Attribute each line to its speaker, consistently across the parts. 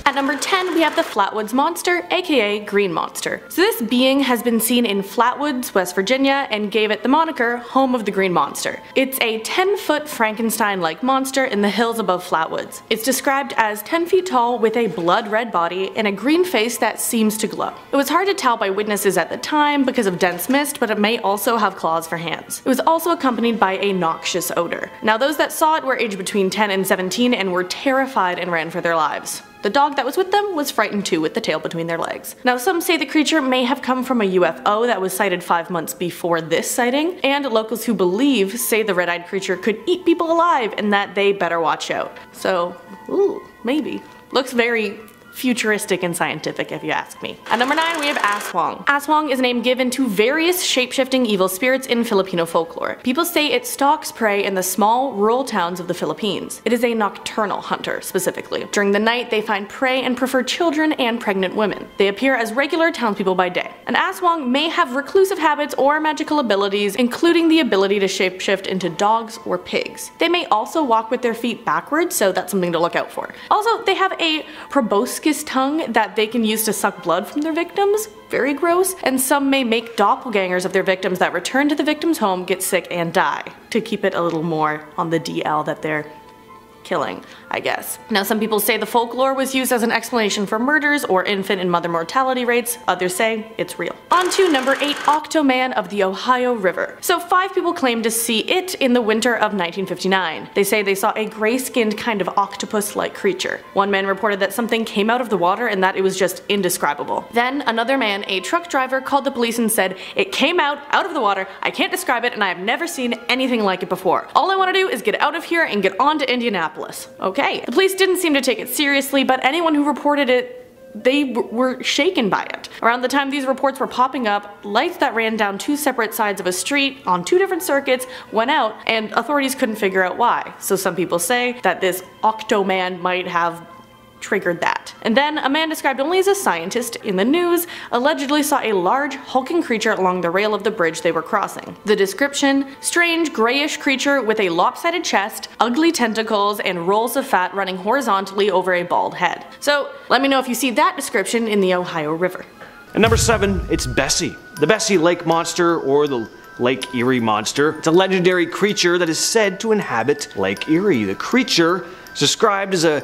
Speaker 1: At number 10, we have the Flatwoods Monster, aka Green Monster. So this being has been seen in Flatwoods, West Virginia, and gave it the moniker Home of the Green Monster. It's a 10-foot Frankenstein-like monster in the hills above Flatwoods. It's described as 10 feet tall with a blood-red body and a green face that seems to glow. It was hard to tell by witnesses at the time because of dense mist, but it may also have claws for hands. It was also accompanied by a noxious odor. Now those that saw it were aged between 10 and 17 and were terrified and ran for their lives. The dog that was with them was frightened too with the tail between their legs. Now some say the creature may have come from a UFO that was sighted 5 months before this sighting, and locals who believe say the red-eyed creature could eat people alive and that they better watch out. So, ooh, maybe. Looks very futuristic and scientific if you ask me. At number 9, we have Aswang. Aswang is a name given to various shape-shifting evil spirits in Filipino folklore. People say it stalks prey in the small, rural towns of the Philippines. It is a nocturnal hunter, specifically. During the night, they find prey and prefer children and pregnant women. They appear as regular townspeople by day. An Aswang may have reclusive habits or magical abilities, including the ability to shapeshift into dogs or pigs. They may also walk with their feet backwards, so that's something to look out for. Also, they have a proboscis tongue that they can use to suck blood from their victims. Very gross. And some may make doppelgangers of their victims that return to the victim's home, get sick, and die, to keep it a little more on the DL that they're killing, I guess. Now some people say the folklore was used as an explanation for murders or infant and mother mortality rates, others say it's real. On to number 8, Octoman of the Ohio River. So 5 people claim to see it in the winter of 1959. They say they saw a gray-skinned kind of octopus-like creature. One man reported that something came out of the water and that it was just indescribable. Then another man, a truck driver, called the police and said, "It came out of the water, I can't describe it, and I have never seen anything like it before. All I want to do is get out of here and get on to Indianapolis." Okay. The police didn't seem to take it seriously, but anyone who reported it, they were shaken by it. Around the time these reports were popping up, lights that ran down 2 separate sides of a street on 2 different circuits went out, and authorities couldn't figure out why. So some people say that this Octoman might have triggered that. And then a man described only as a scientist in the news allegedly saw a large hulking creature along the rail of the bridge they were crossing. The description: strange grayish creature with a lopsided chest, ugly tentacles, and rolls of fat running horizontally over a bald head. So let me know if you see that description in the Ohio River.
Speaker 2: At number 7, it's Bessie. The Bessie Lake Monster, or the Lake Erie Monster. It's a legendary creature that is said to inhabit Lake Erie. The creature is described as a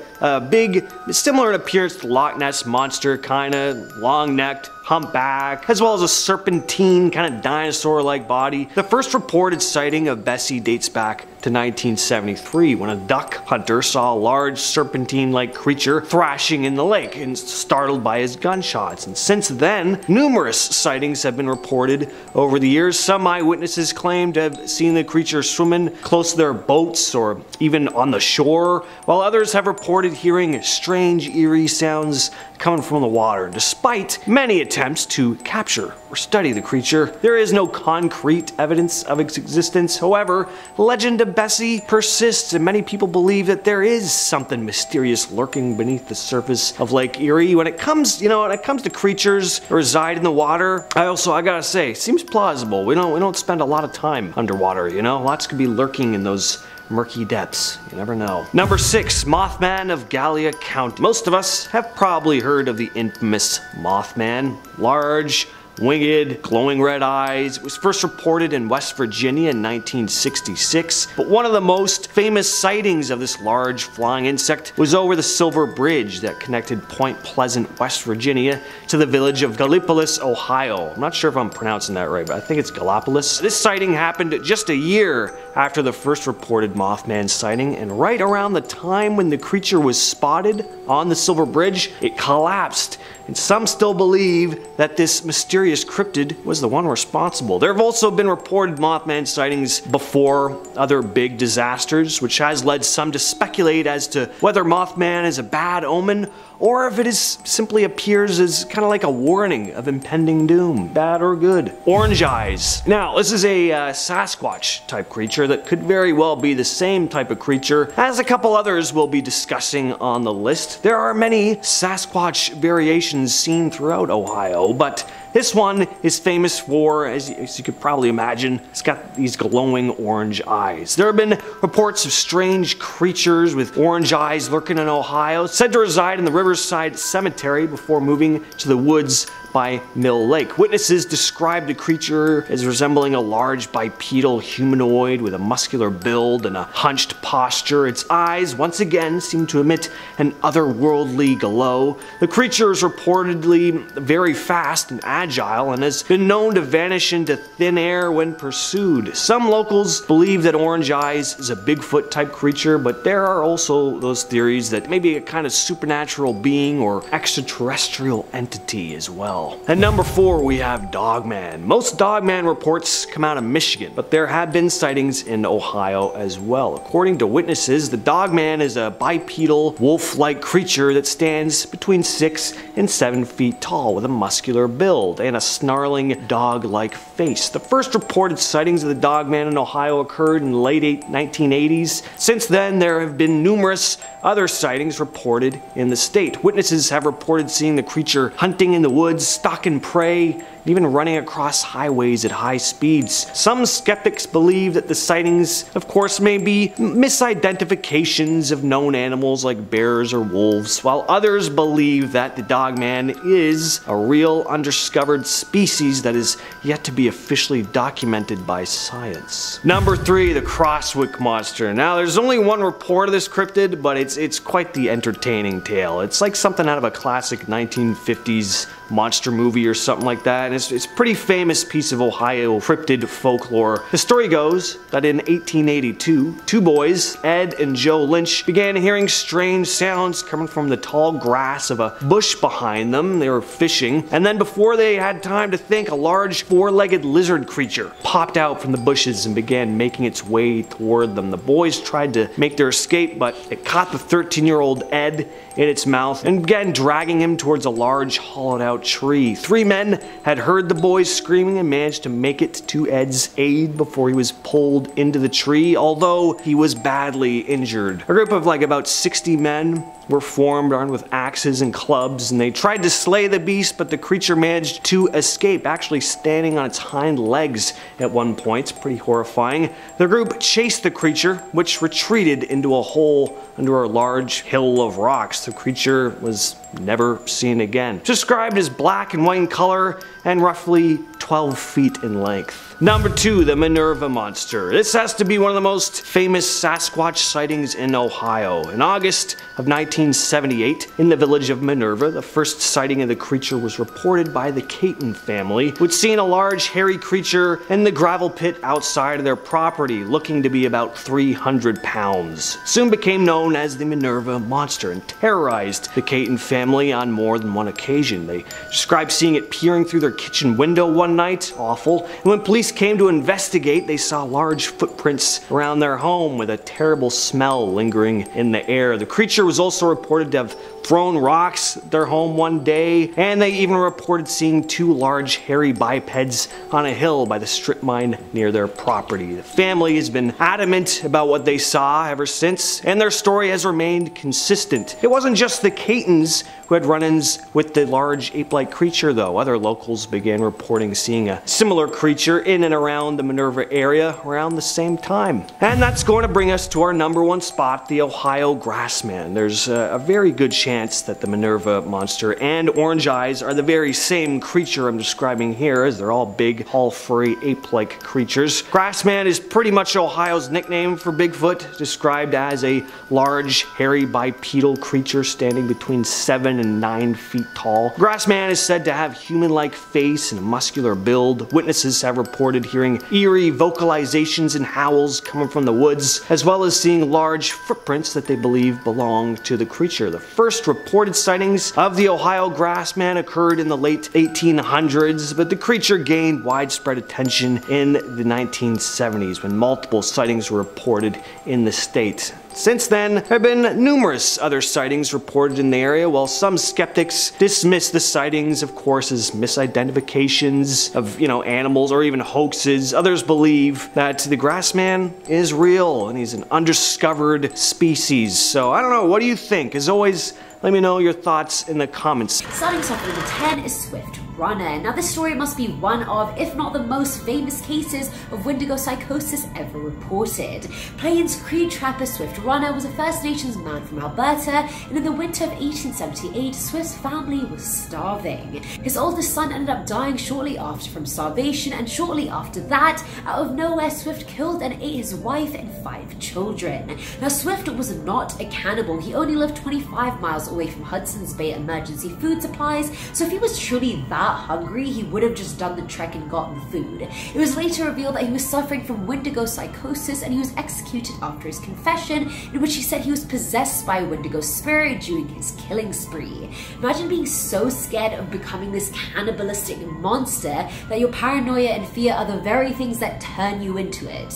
Speaker 2: big, similar in appearance to Loch Ness Monster, kinda long-necked, humpback, as well as a serpentine, kind of dinosaur-like body. The first reported sighting of Bessie dates back to 1973 when a duck hunter saw a large serpentine-like creature thrashing in the lake and startled by his gunshots. And since then, numerous sightings have been reported over the years. Some eyewitnesses claim to have seen the creature swimming close to their boats or even on the shore, while others have reported hearing strange, eerie sounds coming from the water. Despite many attempts to capture or study the creature, there is no concrete evidence of its existence. However, the legend of Bessie persists, and many people believe that there is something mysterious lurking beneath the surface of Lake Erie. When it comes to creatures that reside in the water, I gotta say, seems plausible. We don't spend a lot of time underwater, you know? Lots could be lurking in those murky depths. You never know. Number 6, Mothman of Gallia County. Most of us have probably heard of the infamous Mothman. Large, winged, glowing red eyes. It was first reported in West Virginia in 1966, but one of the most famous sightings of this large flying insect was over the Silver Bridge that connected Point Pleasant, West Virginia to the village of Gallipolis, Ohio. I'm not sure if I'm pronouncing that right, but I think it's Gallipolis. This sighting happened just a year after the first reported Mothman sighting, and right around the time when the creature was spotted on the Silver Bridge, it collapsed. And some still believe that this mysterious cryptid was the one responsible. There have also been reported Mothman sightings before other big disasters, which has led some to speculate as to whether Mothman is a bad omen or if it is simply appears as kind of like a warning of impending doom, bad or good. Orange eyes. Now, this is a Sasquatch type creature that could very well be the same type of creature as a couple others we'll be discussing on the list. There are many Sasquatch variations seen throughout Ohio, but This one is famous for, as you could probably imagine, it's got these glowing orange eyes. There have been reports of strange creatures with orange eyes lurking in Ohio, said to reside in the Riverside Cemetery before moving to the woods by Mill Lake. Witnesses described the creature as resembling a large bipedal humanoid with a muscular build and a hunched posture. Its eyes, once again, seem to emit an otherworldly glow. The creature is reportedly very fast and agile and has been known to vanish into thin air when pursued. Some locals believe that Orange Eyes is a Bigfoot type creature, but there are also those theories that maybe a kind of supernatural being or extraterrestrial entity as well. At number 4, we have Dogman. Most Dogman reports come out of Michigan, but there have been sightings in Ohio as well. According to witnesses, the Dogman is a bipedal, wolf-like creature that stands between 6 and 7 feet tall with a muscular build and a snarling dog-like face. The first reported sightings of the Dogman in Ohio occurred in the late 1980s. Since then, there have been numerous other sightings reported in the state. Witnesses have reported seeing the creature hunting in the woods, stalking prey, even running across highways at high speeds. Some skeptics believe that the sightings, of course, may be misidentifications of known animals like bears or wolves, while others believe that the Dogman is a real undiscovered species that is yet to be officially documented by science. Number 3, the Crosswick Monster. Now, there's only one report of this cryptid, but it's quite the entertaining tale. It's like something out of a classic 1950s monster movie or something like that, and it's a pretty famous piece of Ohio cryptid folklore. The story goes that in 1882, two boys, Ed and Joe Lynch, began hearing strange sounds coming from the tall grass of a bush behind them. They were fishing, and then before they had time to think, a large four-legged lizard creature popped out from the bushes and began making its way toward them. The boys tried to make their escape, but it caught the 13-year-old Ed in its mouth and began dragging him towards a large hollowed-out tree. 3 men had heard the boys screaming and managed to make it to Ed's aid before he was pulled into the tree, although he was badly injured. A group of about 60 men were formed, armed with axes and clubs, and they tried to slay the beast, but the creature managed to escape, actually standing on its hind legs at one point. Pretty horrifying. The group chased the creature, which retreated into a hole under a large hill of rocks. The creature was never seen again. Described as black and white in color and roughly 12 feet in length. Number 2, the Minerva Monster. This has to be one of the most famous Sasquatch sightings in Ohio. In August of 1978, in the village of Minerva, the first sighting of the creature was reported by the Caton family, who'd seen a large hairy creature in the gravel pit outside of their property, looking to be about 300 pounds. Soon became known as the Minerva Monster and terrorized the Caton family on more than one occasion. They described seeing it peering through their kitchen window one night, awful, and when police came to investigate, they saw large footprints around their home with a terrible smell lingering in the air. The creature was also reported to have thrown rocks at their home one day, and they even reported seeing 2 large hairy bipeds on a hill by the strip mine near their property. The family has been adamant about what they saw ever since, and their story has remained consistent. It wasn't just the Catons who had run-ins with the large ape-like creature, though. Other locals began reporting seeing a similar creature in and around the Minerva area around the same time. And that's going to bring us to our number 1 spot, the Ohio Grassman. There's a very good chance that the Minerva Monster and Orange Eyes are the very same creature I'm describing here, as they're all big, all furry, ape-like creatures. Grassman is pretty much Ohio's nickname for Bigfoot, described as a large, hairy, bipedal creature standing between 7 and 9 feet tall. Grassman is said to have human-like face and a muscular build. Witnesses have reported hearing eerie vocalizations and howls coming from the woods, as well as seeing large footprints that they believe belong to the creature. The first reported sightings of the Ohio Grassman occurred in the late 1800s, but the creature gained widespread attention in the 1970s when multiple sightings were reported in the state. Since then, there have been numerous other sightings reported in the area, while some skeptics dismiss the sightings, of course, as misidentifications of, animals or even hoaxes. Others believe that the Grassman is real and he's an undiscovered species. So, I don't know, what do you think? As always, let me know your thoughts in the comments.
Speaker 3: Starting off with a 10 is Swift. runner. Now this story must be one of, if not the most famous cases of Wendigo psychosis ever reported. Plains Cree trapper Swift Runner was a First Nations man from Alberta, and in the winter of 1878, Swift's family was starving. His oldest son ended up dying shortly after from starvation, and shortly after that, out of nowhere, Swift killed and ate his wife and 5 children. Now Swift was not a cannibal. He only lived 25 miles away from Hudson's Bay emergency food supplies, so if he was truly that hungry, he would have just done the trek and gotten the food. It was later revealed that he was suffering from Wendigo psychosis, and he was executed after his confession, in which he said he was possessed by a Wendigo spirit during his killing spree. Imagine being so scared of becoming this cannibalistic monster that your paranoia and fear are the very things that turn you into it.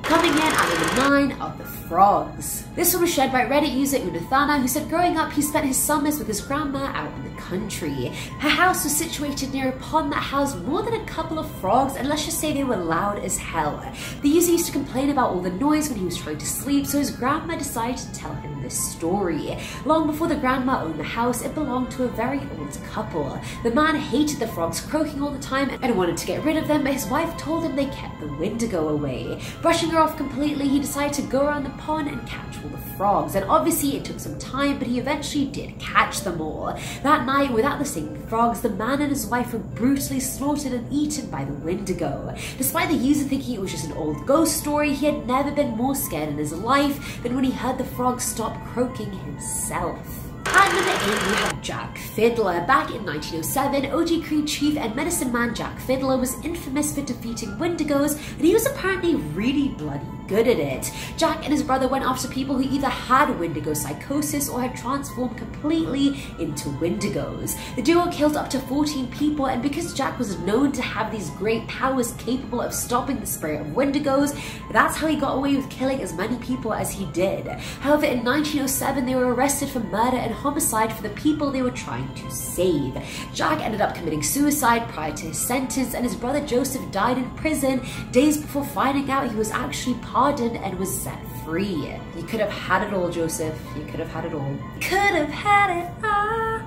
Speaker 3: Coming in at number 9 are the frogs. This one was shared by Reddit user Unathana, who said growing up he spent his summers with his grandma out in the country. Her house was situated near a pond that housed more than a couple of frogs, and let's just say they were loud as hell. The user used to complain about all the noise when he was trying to sleep, so his grandma decided to tell him this story. Long before the grandma owned the house, it belonged to a very old couple. The man hated the frogs croaking all the time and wanted to get rid of them, but his wife told him they kept the Wendigo away. Brushing her off completely, he decided to go around the pond and catch all the frogs, and obviously it took some time, but he eventually did catch them all. That night, without the singing frogs, the man and his wife were brutally slaughtered and eaten by the Wendigo. Despite the user thinking it was just an old ghost story, he had never been more scared in his life than when he heard the frogs stop croaking himself. At number 8, we have Jack Fiddler. Back in 1907, OG Cree chief and medicine man Jack Fiddler was infamous for defeating Wendigos, and he was apparently really bloody good at it. Jack and his brother went after people who either had Wendigo psychosis or had transformed completely into Wendigos. The duo killed up to 14 people, and because Jack was known to have these great powers capable of stopping the spirit of Wendigos, that's how he got away with killing as many people as he did. However, in 1907, they were arrested for murder and homicide for the people they were trying to save. Jack ended up committing suicide prior to his sentence, and his brother Joseph died in prison days before finding out he was actually pardoned and was set free. You could have had it all, Joseph. You could have had it all. Could have had it all.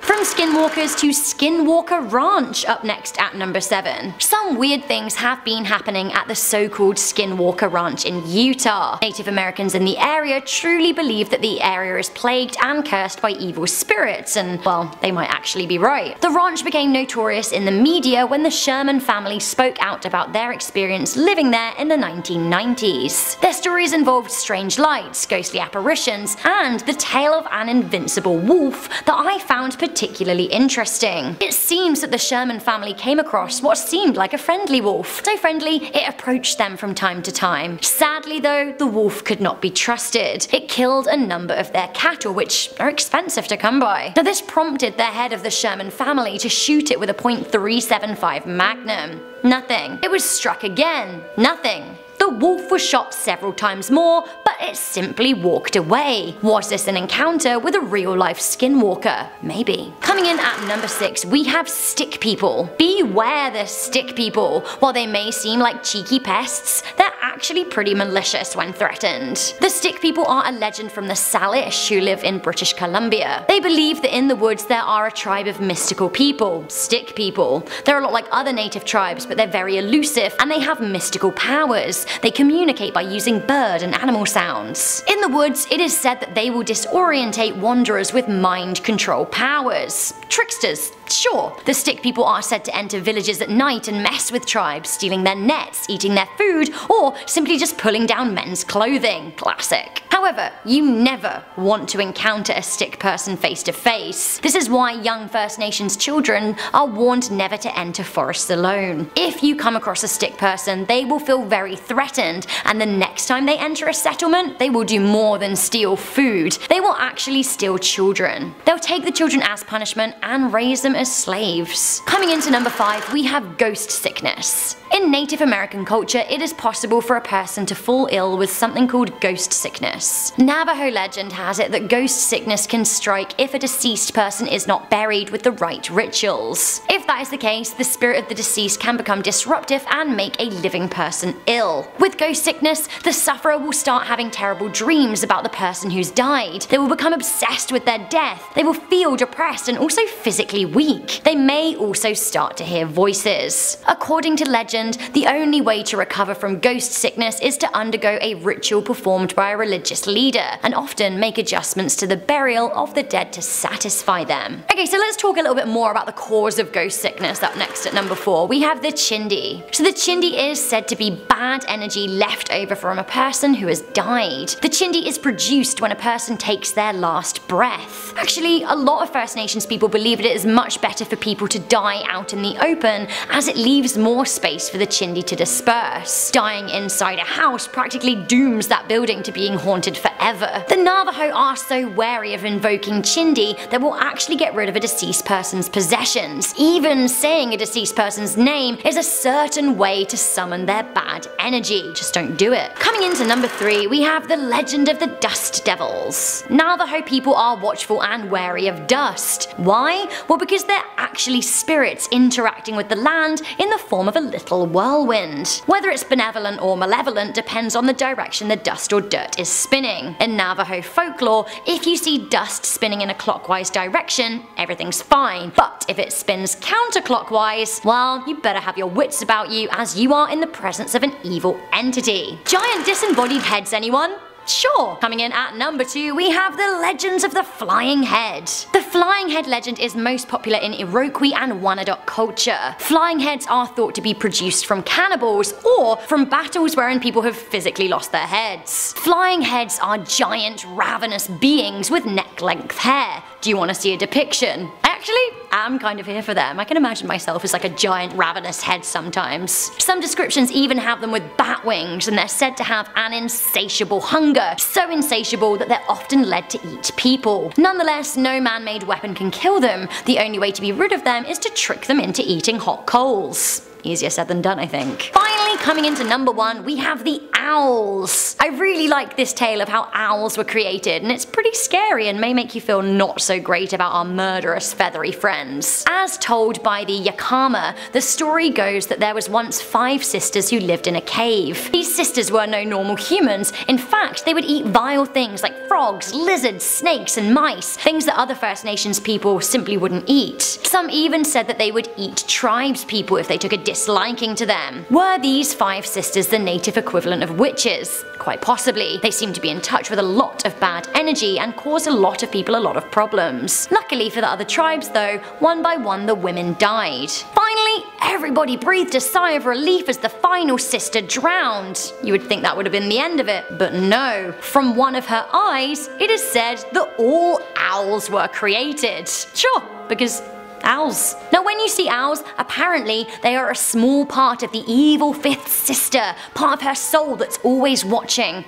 Speaker 4: From Skinwalkers to Skinwalker Ranch, up next at number 7. Some weird things have been happening at the so-called Skinwalker Ranch in Utah. Native Americans in the area truly believe that the area is plagued and cursed by evil spirits, and well, they might actually be right. The ranch became notorious in the media when the Sherman family spoke out about their experience living there in the 1990s. Their stories involved strange lights, ghostly apparitions, and the tale of an invincible wolf that I found particularly interesting. It seems that the Sherman family came across what seemed like a friendly wolf. So friendly, it approached them from time to time. Sadly though, the wolf could not be trusted. It killed a number of their cattle, which are expensive to come by. Now this prompted the head of the Sherman family to shoot it with a .375 Magnum. Nothing. It was struck again. Nothing. The wolf was shot several times more, but it simply walked away. Was this an encounter with a real-life skinwalker? Maybe. Coming in at number 6, we have stick people. Beware the stick people. While they may seem like cheeky pests, they're actually pretty malicious when threatened. The stick people are a legend from the Salish who live in British Columbia. They believe that in the woods there are a tribe of mystical people, stick people. They're a lot like other native tribes, but they're very elusive and they have mystical powers. They communicate by using bird and animal sounds. In the woods, it is said that they will disorientate wanderers with mind control powers. Tricksters, sure. The stick people are said to enter villages at night and mess with tribes, stealing their nets, eating their food, or simply just pulling down men's clothing. Classic. However, you never want to encounter a stick person face to face. This is why young First Nations children are warned never to enter forests alone. If you come across a stick person, they will feel very threatened, and the next time they enter a settlement, they will do more than steal food. They will actually steal children. They'll take the children as punishment and raise them as slaves. Coming into number 5, we have ghost sickness. In Native American culture, it is possible for a person to fall ill with something called ghost sickness. Navajo legend has it that ghost sickness can strike if a deceased person is not buried with the right rituals. If that is the case, the spirit of the deceased can become disruptive and make a living person ill. With ghost sickness, the sufferer will start having terrible dreams about the person who's died. They will become obsessed with their death. They will feel depressed and also physically weak. weak. They may also start to hear voices. According to legend, the only way to recover from ghost sickness is to undergo a ritual performed by a religious leader, and often make adjustments to the burial of the dead to satisfy them. Okay, so let's talk a little bit more about the cause of ghost sickness. Up next at number 4, we have the chindi. So the chindi is said to be bad energy left over from a person who has died. The chindi is produced when a person takes their last breath. Actually, a lot of First Nations people believe it is much better for people to die out in the open, as it leaves more space for the chindi to disperse. Dying inside a house practically dooms that building to being haunted forever. The Navajo are so wary of invoking chindi that will actually get rid of a deceased person's possessions. Even saying a deceased person's name is a certain way to summon their bad energy. Just don't do it. Coming into number 3, we have the legend of the dust devils. Navajo people are watchful and wary of dust. Why? Well, because they're actually spirits interacting with the land in the form of a little whirlwind. Whether it's benevolent or malevolent depends on the direction the dust or dirt is spinning. In Navajo folklore, if you see dust spinning in a clockwise direction, everything's fine. But if it spins counterclockwise, well, you better have your wits about you, as you are in the presence of an evil entity. Giant disembodied heads, anyone? Sure. Coming in at number 2, we have the legends of the flying head. The flying head legend is most popular in Iroquois and Wyandot culture. Flying heads are thought to be produced from cannibals or from battles wherein people have physically lost their heads. Flying heads are giant, ravenous beings with neck-length hair. Do you want to see a depiction? Actually, I'm kind of here for them. I can imagine myself as like a giant ravenous head sometimes. Some descriptions even have them with bat wings, and they're said to have an insatiable hunger, so insatiable that they're often led to eat people. Nonetheless, no man-made weapon can kill them. The only way to be rid of them is to trick them into eating hot coals. Easier said than done, I think. Finally, coming into number 1, we have the owls. I really like this tale of how owls were created, and it's pretty scary and may make you feel not so great about our murderous feathery friends. As told by the Yakama, the story goes that there was once 5 sisters who lived in a cave. These sisters were no normal humans. In fact, they would eat vile things like frogs, lizards, snakes, and mice, things that other First Nations people simply wouldn't eat. Some even said that they would eat tribes people if they took a disliking to them. Were these 5 sisters the native equivalent of witches? Quite possibly. They seem to be in touch with a lot of bad energy and cause a lot of people a lot of problems. Luckily for the other tribes though, one by one the women died. Finally, everybody breathed a sigh of relief as the final sister drowned. You would think that would have been the end of it, but no. From one of her eyes, it is said that all owls were created. Sure, because owls. Now when you see owls, apparently they are a small part of the evil 5th sister, part of her soul that's always watching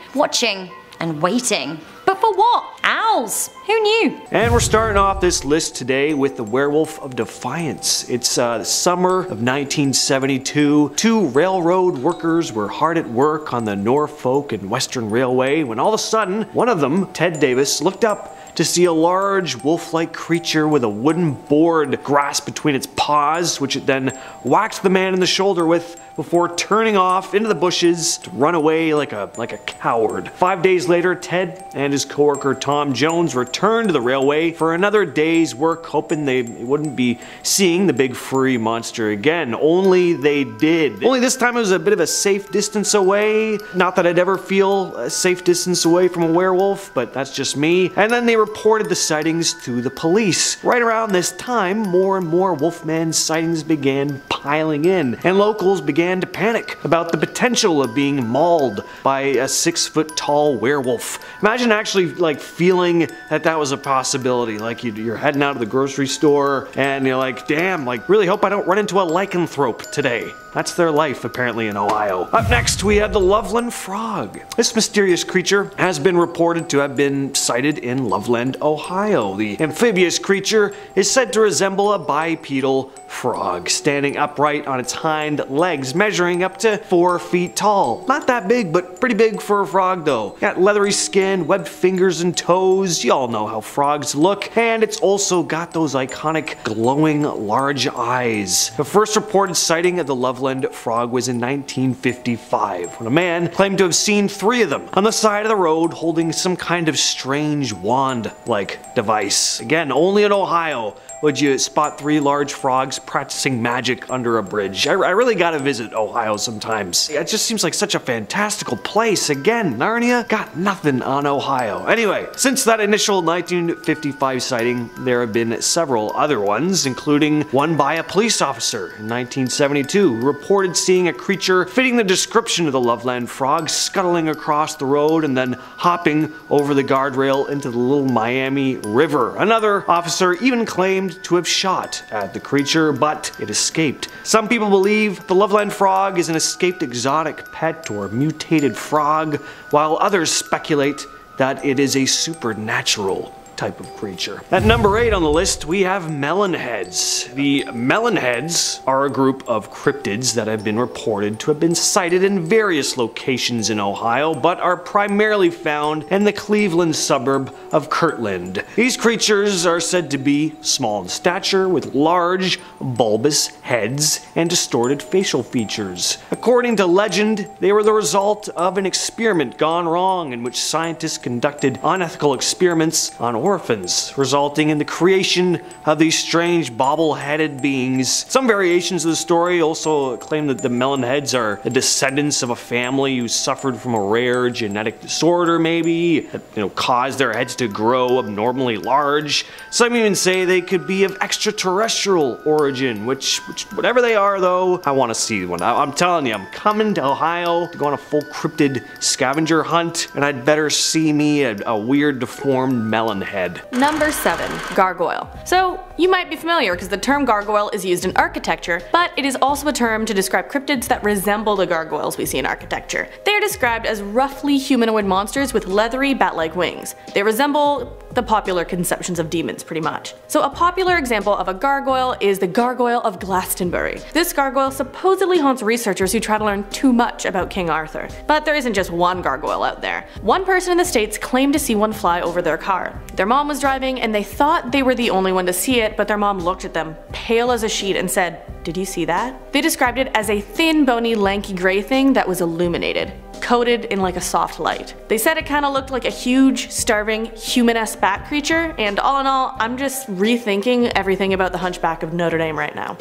Speaker 4: and waiting. But for what? Owls. Who knew?
Speaker 2: And we're starting off this list today with the Werewolf of Defiance. It's the summer of 1972. 2 railroad workers were hard at work on the Norfolk and Western Railway when all of a sudden, one of them, Ted Davis, looked up to see a large wolf-like creature with a wooden board grasped between its paws, which it then whacked the man in the shoulder with before turning off into the bushes to run away like a coward. 5 days later, Ted and his coworker Tom Jones returned to the railway for another day's work, hoping they wouldn't be seeing the big furry monster again. Only they did. Only this time it was a bit of a safe distance away. Not that I'd ever feel a safe distance away from a werewolf, but that's just me. And then they reported the sightings to the police. Right around this time, more and more Wolfman sightings began piling in, and locals began to panic about the potential of being mauled by a 6-foot-tall werewolf. Imagine actually like feeling that was a possibility. Like you're heading out of the grocery store and you're like, damn, like really hope I don't run into a lycanthrope today. That's their life apparently in Ohio. Up next we have the Loveland Frog. This mysterious creature has been reported to have been sighted in Loveland, Ohio. The amphibious creature is said to resemble a bipedal frog, standing upright on its hind legs, measuring up to 4 feet tall. Not that big, but pretty big for a frog though. Got leathery skin, webbed fingers and toes, you all know how frogs look, and it's also got those iconic glowing large eyes. The first reported sighting of the Loveland Loveland Frog was in 1955, when a man claimed to have seen 3 of them on the side of the road holding some kind of strange wand-like device. Again, only in Ohio would you spot 3 large frogs practicing magic under a bridge. I really gotta visit Ohio sometimes. It just seems like such a fantastical place. Again, Narnia got nothing on Ohio. Anyway, since that initial 1955 sighting, there have been several other ones, including one by a police officer in 1972 who reported seeing a creature fitting the description of the Loveland Frog scuttling across the road and then hopping over the guardrail into the Little Miami River. Another officer even claimed to have shot at the creature, but it escaped. Some people believe the Loveland Frog is an escaped exotic pet or mutated frog, while others speculate that it is a supernatural type of creature. At number 8 on the list, we have melonheads. The melonheads are a group of cryptids that have been reported to have been sighted in various locations in Ohio, but are primarily found in the Cleveland suburb of Kirtland. These creatures are said to be small in stature, with large, bulbous heads and distorted facial features. According to legend, they were the result of an experiment gone wrong in which scientists conducted unethical experiments on orphans, resulting in the creation of these strange bobble-headed beings. Some variations of the story also claim that the melonheads are the descendants of a family who suffered from a rare genetic disorder, maybe, that caused their heads to grow abnormally large. Some even say they could be of extraterrestrial origin, which whatever they are though, I want to see one. I'm telling you, I'm coming to Ohio to go on a full cryptid scavenger hunt, and I'd better see me a weird deformed melonhead.
Speaker 1: Number 7. Gargoyle. So, you might be familiar because the term gargoyle is used in architecture, but it is also a term to describe cryptids that resemble the gargoyles we see in architecture. They are described as roughly humanoid monsters with leathery bat-like wings. They resemble the popular conceptions of demons pretty much. So a popular example of a gargoyle is the Gargoyle of Glastonbury. This gargoyle supposedly haunts researchers who try to learn too much about King Arthur. But there isn't just one gargoyle out there. One person in the States claimed to see one fly over their car. Their mom was driving and they thought they were the only one to see it, but their mom looked at them, pale as a sheet, and said, "Did you see that?" They described it as a thin, bony, lanky gray thing that was illuminated, coated in like a soft light. They said it kinda looked like a huge, starving, human-esque bat creature, and all in all, I'm just rethinking everything about the Hunchback of Notre Dame right now.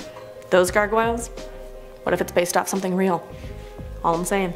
Speaker 1: Those gargoyles? What if it's based off something real? All I'm saying.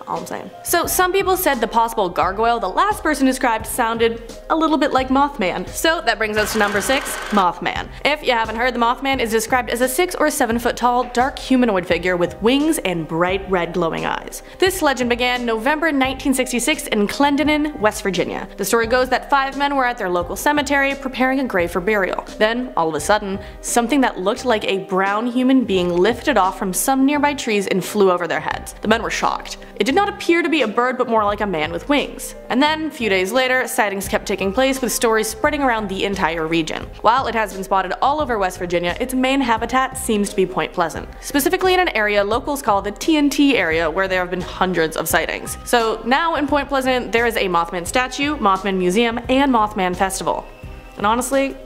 Speaker 1: All I'm saying. So some people said the possible gargoyle the last person described sounded a little bit like Mothman. So that brings us to number 6, Mothman. If you haven't heard, the Mothman is described as a 6 or 7 foot tall, dark humanoid figure with wings and bright red glowing eyes. This legend began November 1966 in Clendenin, West Virginia. The story goes that 5 men were at their local cemetery preparing a grave for burial. Then, all of a sudden, something that looked like a brown human being lifted off from some nearby trees and flew over their heads. The men were shocked. It did not appear to be a bird, but more like a man with wings. And then, a few days later, sightings kept taking place, with stories spreading around the entire region. While it has been spotted all over West Virginia, its main habitat seems to be Point Pleasant. Specifically in an area locals call the TNT area, where there have been hundreds of sightings. So now in Point Pleasant, there is a Mothman statue, Mothman Museum, and Mothman Festival. And honestly,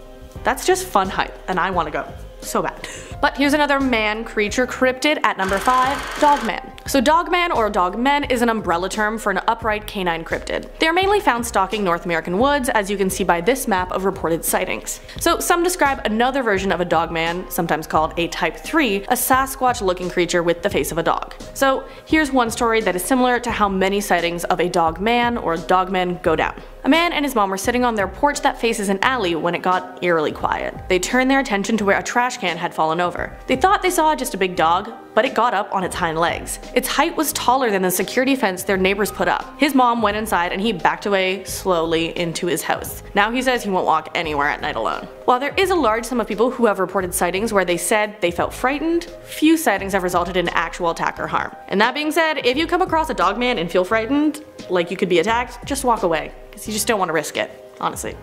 Speaker 1: that's just fun hype, and I want to go. So bad. But here's another man creature cryptid at number 5, Dogman. So Dogman or Dogmen is an umbrella term for an upright canine cryptid. They are mainly found stalking North American woods, as you can see by this map of reported sightings. So some describe another version of a Dogman, sometimes called a Type 3, a Sasquatch looking creature with the face of a dog. So here's one story that is similar to how many sightings of a Dogman or Dogmen go down. A man and his mom were sitting on their porch that faces an alley when it got eerily quiet. They turned their attention to where a trash can had fallen over. They thought they saw just a big dog, but it got up on its hind legs. Its height was taller than the security fence their neighbors put up. His mom went inside and he backed away slowly into his house. Now he says he won't walk anywhere at night alone. While there is a large sum of people who have reported sightings where they said they felt frightened, few sightings have resulted in actual attack or harm. And that being said, if you come across a Dogman and feel frightened, like you could be attacked, just walk away, because you just don't want to risk it. Honestly,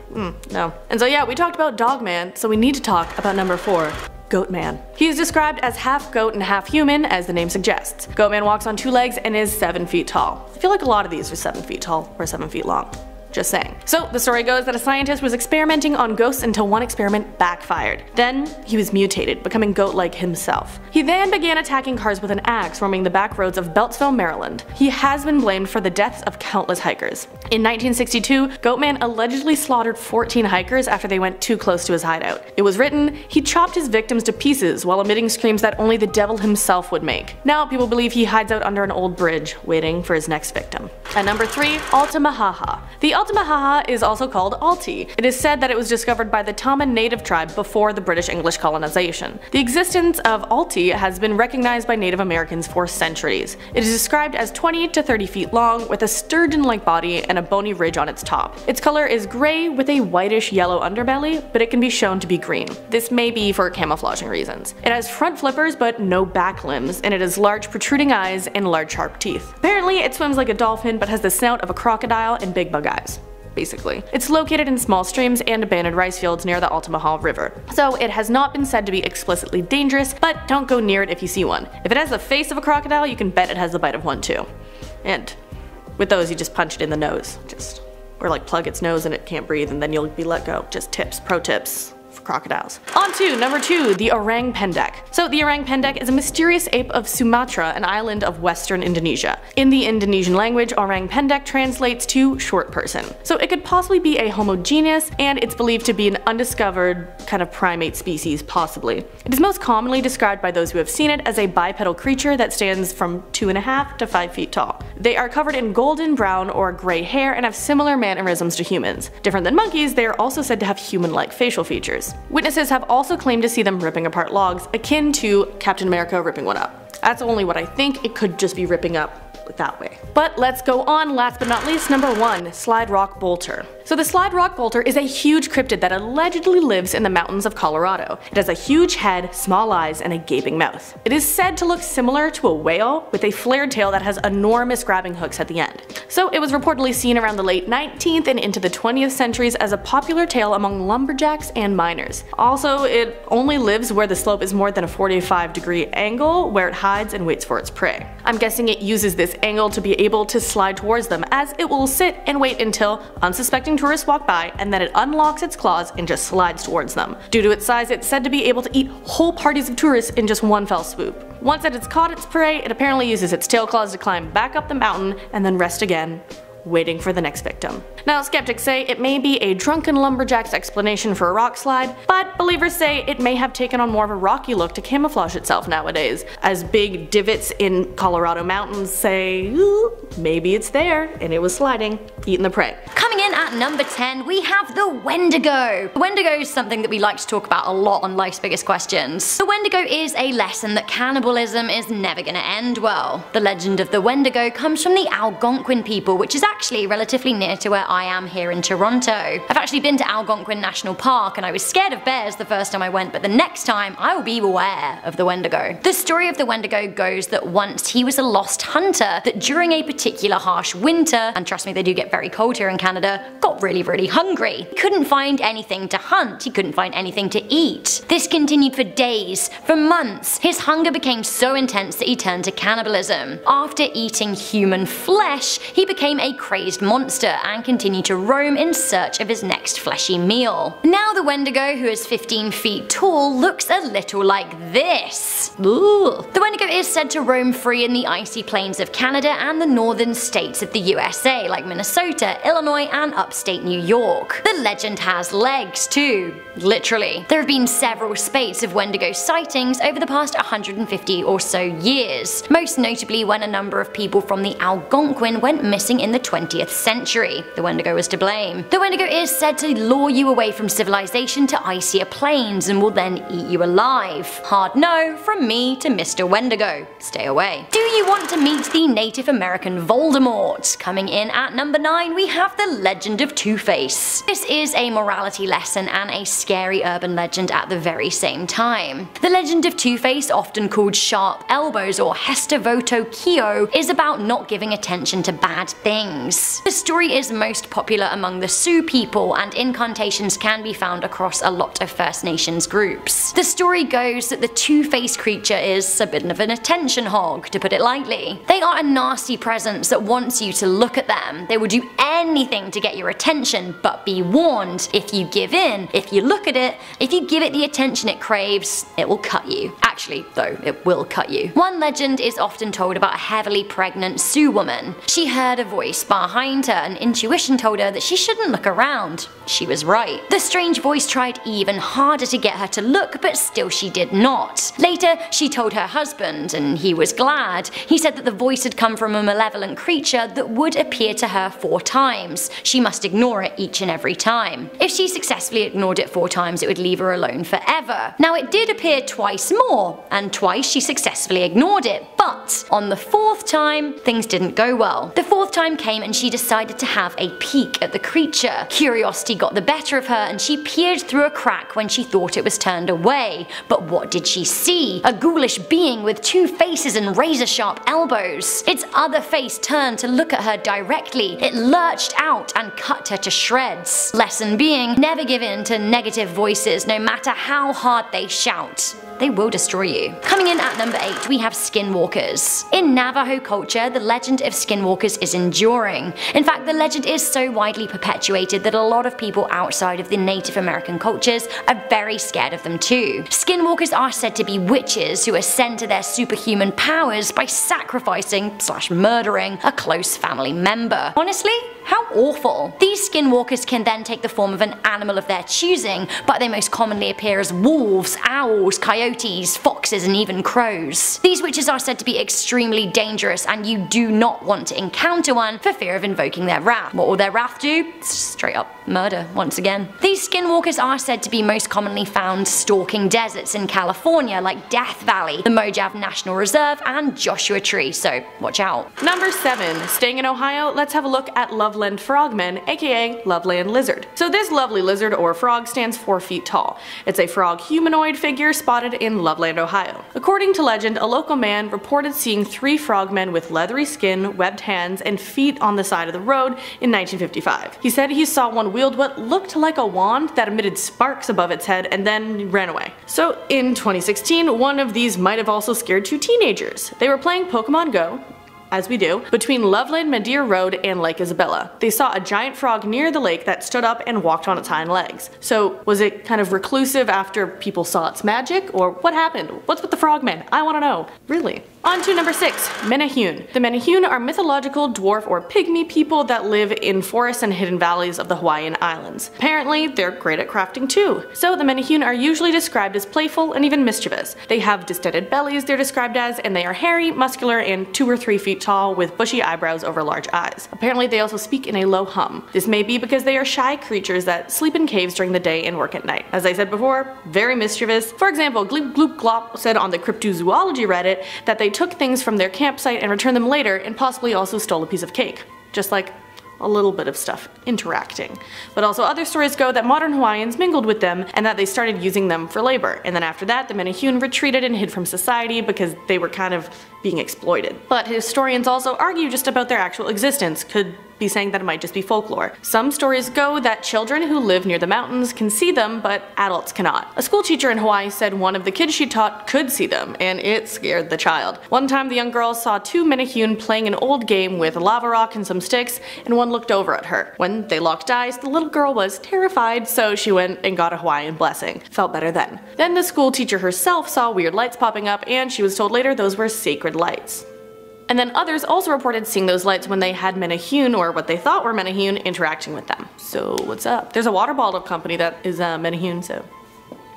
Speaker 1: no. And so yeah, we talked about Dogman, so we need to talk about number 4. Goatman. He is described as half goat and half human, as the name suggests. Goatman walks on 2 legs and is 7 feet tall. I feel like a lot of these are 7 feet tall or 7 feet long. Just saying. So the story goes that a scientist was experimenting on ghosts until one experiment backfired. Then he was mutated, becoming goat-like himself. He then began attacking cars with an axe roaming the back roads of Beltsville, Maryland. He has been blamed for the deaths of countless hikers. In 1962, Goatman allegedly slaughtered 14 hikers after they went too close to his hideout. It was written, he chopped his victims to pieces while emitting screams that only the devil himself would make. Now people believe he hides out under an old bridge, waiting for his next victim. At number 3, Altamahaha. The Altamahaha is also called Alti. It is said that it was discovered by the Tama native tribe before the British English colonization. The existence of Alti has been recognized by Native Americans for centuries. It is described as 20 to 30 feet long, with a sturgeon-like body and a bony ridge on its top. Its color is gray with a whitish yellow underbelly, but it can be shown to be green. This may be for camouflaging reasons. It has front flippers but no back limbs, and it has large protruding eyes and large sharp teeth. Apparently it swims like a dolphin but has the snout of a crocodile and big bug eyes. Basically. It's located in small streams and abandoned rice fields near the Altamaha River. So it has not been said to be explicitly dangerous, but don't go near it if you see one. If it has the face of a crocodile, you can bet it has the bite of one too. And with those, you just punch it in the nose. Or like plug its nose and it can't breathe and then you'll be let go. Just tips, pro tips for crocodiles. On to number 2, the orang pendek. So the orang pendek is a mysterious ape of Sumatra, an island of western Indonesia. In the Indonesian language, orang pendek translates to short person. So it could possibly be a homogeneous, and it's believed to be an undiscovered kind of primate species, possibly. It is most commonly described by those who have seen it as a bipedal creature that stands from 2.5 to 5 feet tall. They are covered in golden, brown, or gray hair and have similar mannerisms to humans. Different than monkeys, they are also said to have human-like facial features. Witnesses have also claimed to see them ripping apart logs, akin to Captain America ripping one up. That's only what I think, it could just be ripping up that way. But let's go on, last but not least, number 1, Slide Rock Bolter. So the Slide Rock Bolter is a huge cryptid that allegedly lives in the mountains of Colorado. It has a huge head, small eyes, and a gaping mouth. It is said to look similar to a whale, with a flared tail that has enormous grabbing hooks at the end. So it was reportedly seen around the late 19th and into the 20th centuries as a popular tale among lumberjacks and miners. Also, it only lives where the slope is more than a 45-degree angle, where it hides and waits for its prey. I'm guessing it uses this angle to be able to slide towards them, as it will sit and wait until unsuspecting tourists walk by, and then it unlocks its claws and just slides towards them. Due to its size, it's said to be able to eat whole parties of tourists in just one fell swoop. Once it has caught its prey, it apparently uses its tail claws to climb back up the mountain and then rest again, waiting for the next victim. Now, skeptics say it may be a drunken lumberjack's explanation for a rock slide, but believers say it may have taken on more of a rocky look to camouflage itself nowadays, as big divots in Colorado mountains say, ooh, maybe it's there and it was sliding, eating the prey.
Speaker 4: Coming in at number 10, we have the Wendigo. The Wendigo is something that we like to talk about a lot on Life's Biggest Questions. The Wendigo is a lesson that cannibalism is never gonna end well. The legend of the Wendigo comes from the Algonquin people, which is actually relatively near to where I am here in Toronto. I've actually been to Algonquin National Park and I was scared of bears the first time I went, but the next time I will be aware of the Wendigo. The story of the Wendigo goes that once he was a lost hunter that during a particular harsh winter, and trust me they do get very cold here in Canada, got really hungry. He couldn't find anything to hunt, he couldn't find anything to eat. This continued for days, for months. His hunger became so intense that he turned to cannibalism. After eating human flesh, he became a crazed monster and continued to roam in search of his next fleshy meal. Now the Wendigo, who is 15 feet tall, looks a little like this. Ooh. The Wendigo is said to roam free in the icy plains of Canada and the northern states of the USA, like Minnesota, Illinois, and upstate New York. The legend has legs too, literally. There have been several spates of Wendigo sightings over the past 150 or so years, most notably when a number of people from the Algonquin went missing in the 20th century. The Wendigo was to blame. The Wendigo is said to lure you away from civilization to icier plains and will then eat you alive. Hard no from me to Mr. Wendigo. Stay away. Do you want to meet the Native American Voldemort? Coming in at number 9, we have the legend of Two-Face. This is a morality lesson and a scary urban legend at the very same time. The legend of Two-Face, often called Sharp Elbows or Hester Voto Kio, is about not giving attention to bad things. beings. The story is most popular among the Sioux people, and incantations can be found across a lot of First Nations groups. The story goes that the two-faced creature is a bit of an attention hog, to put it lightly. They are a nasty presence that wants you to look at them. They will do anything to get your attention, but be warned, if you give in, if you look at it, if you give it the attention it craves, it will cut you. Actually, though, it will cut you. One legend is often told about a heavily pregnant Sioux woman. She heard a voice behind her and intuition told her that she shouldn't look around. She was right. The strange voice tried even harder to get her to look, but still she did not. Later, she told her husband, and he was glad. He said that the voice had come from a malevolent creature that would appear to her 4 times. She must ignore it each and every time. If she successfully ignored it 4 times, it would leave her alone forever. Now, it did appear twice more, and twice she successfully ignored it, but on the 4th time, things didn't go well. The 4th time came and she decided to have a peek at the creature. Curiosity got the better of her and she peered through a crack when she thought it was turned away. But what did she see? A ghoulish being with 2 faces and razor-sharp elbows. Its other face turned to look at her directly. It lurched out and cut her to shreds. Lesson being, never give in to negative voices no matter how hard they shout. They will destroy you. Coming in at number 8, we have skinwalkers. In Navajo culture, the legend of skinwalkers is enduring. In fact, the legend is so widely perpetuated that a lot of people outside of the Native American cultures are very scared of them too. Skinwalkers are said to be witches who ascend to their superhuman powers by sacrificing/murdering a close family member. Honestly, how awful. These skinwalkers can then take the form of an animal of their choosing, but they most commonly appear as wolves, owls, coyotes, foxes, and even crows. These witches are said to be extremely dangerous, and you do not want to encounter one for fear of invoking their wrath. What will their wrath do? Straight up murder, once again. These skinwalkers are said to be most commonly found stalking deserts in California like Death Valley, the Mojave National Reserve, and Joshua Tree, so watch out.
Speaker 1: Number 7. Staying in Ohio, let's have a look at Loveland frogmen, aka Loveland lizard. So this lovely lizard or frog stands 4 feet tall. It's a frog humanoid figure spotted in Loveland, Ohio. According to legend, a local man reported seeing 3 frogmen with leathery skin, webbed hands, and feet on the side of the road in 1955. He said he saw one wield what looked like a wand that emitted sparks above its head and then ran away. So in 2016, one of these might have also scared 2 teenagers. They were playing Pokemon Go, as we do, between Loveland Madeira Road and Lake Isabella. They saw a giant frog near the lake that stood up and walked on its hind legs. So was it kind of reclusive after people saw its magic, or what happened? What's with the frogmen? I want to know. Really. On to number 6, Menehune. The Menehune are mythological dwarf or pygmy people that live in forests and hidden valleys of the Hawaiian Islands. Apparently, they're great at crafting too. So the Menehune are usually described as playful and even mischievous. They have distended bellies, they're described as, and they are hairy, muscular, and 2 or 3 feet tall with bushy eyebrows over large eyes. Apparently they also speak in a low hum. This may be because they are shy creatures that sleep in caves during the day and work at night. As I said before, very mischievous. For example, Gloop Gloop Glop said on the Cryptozoology Reddit that they took things from their campsite and returned them later and possibly also stole a piece of cake. Just like a little bit of stuff interacting. But also other stories go that modern Hawaiians mingled with them and that they started using them for labor. And then after that, the Menehune retreated and hid from society because they were kind of being exploited. But historians also argue just about their actual existence, could be saying that it might just be folklore. Some stories go that children who live near the mountains can see them, but adults cannot. A school teacher in Hawaii said one of the kids she taught could see them, and it scared the child. One time the young girl saw 2 Menehune playing an old game with a lava rock and some sticks, and one looked over at her. When they locked eyes, the little girl was terrified, so she went and got a Hawaiian blessing. Felt better then. Then the school teacher herself saw weird lights popping up, and she was told later those were sacred lights. And then others also reported seeing those lights when they had Menehune, or what they thought were Menehune, interacting with them. So what's up? There's a water bottle company that is Menehune, so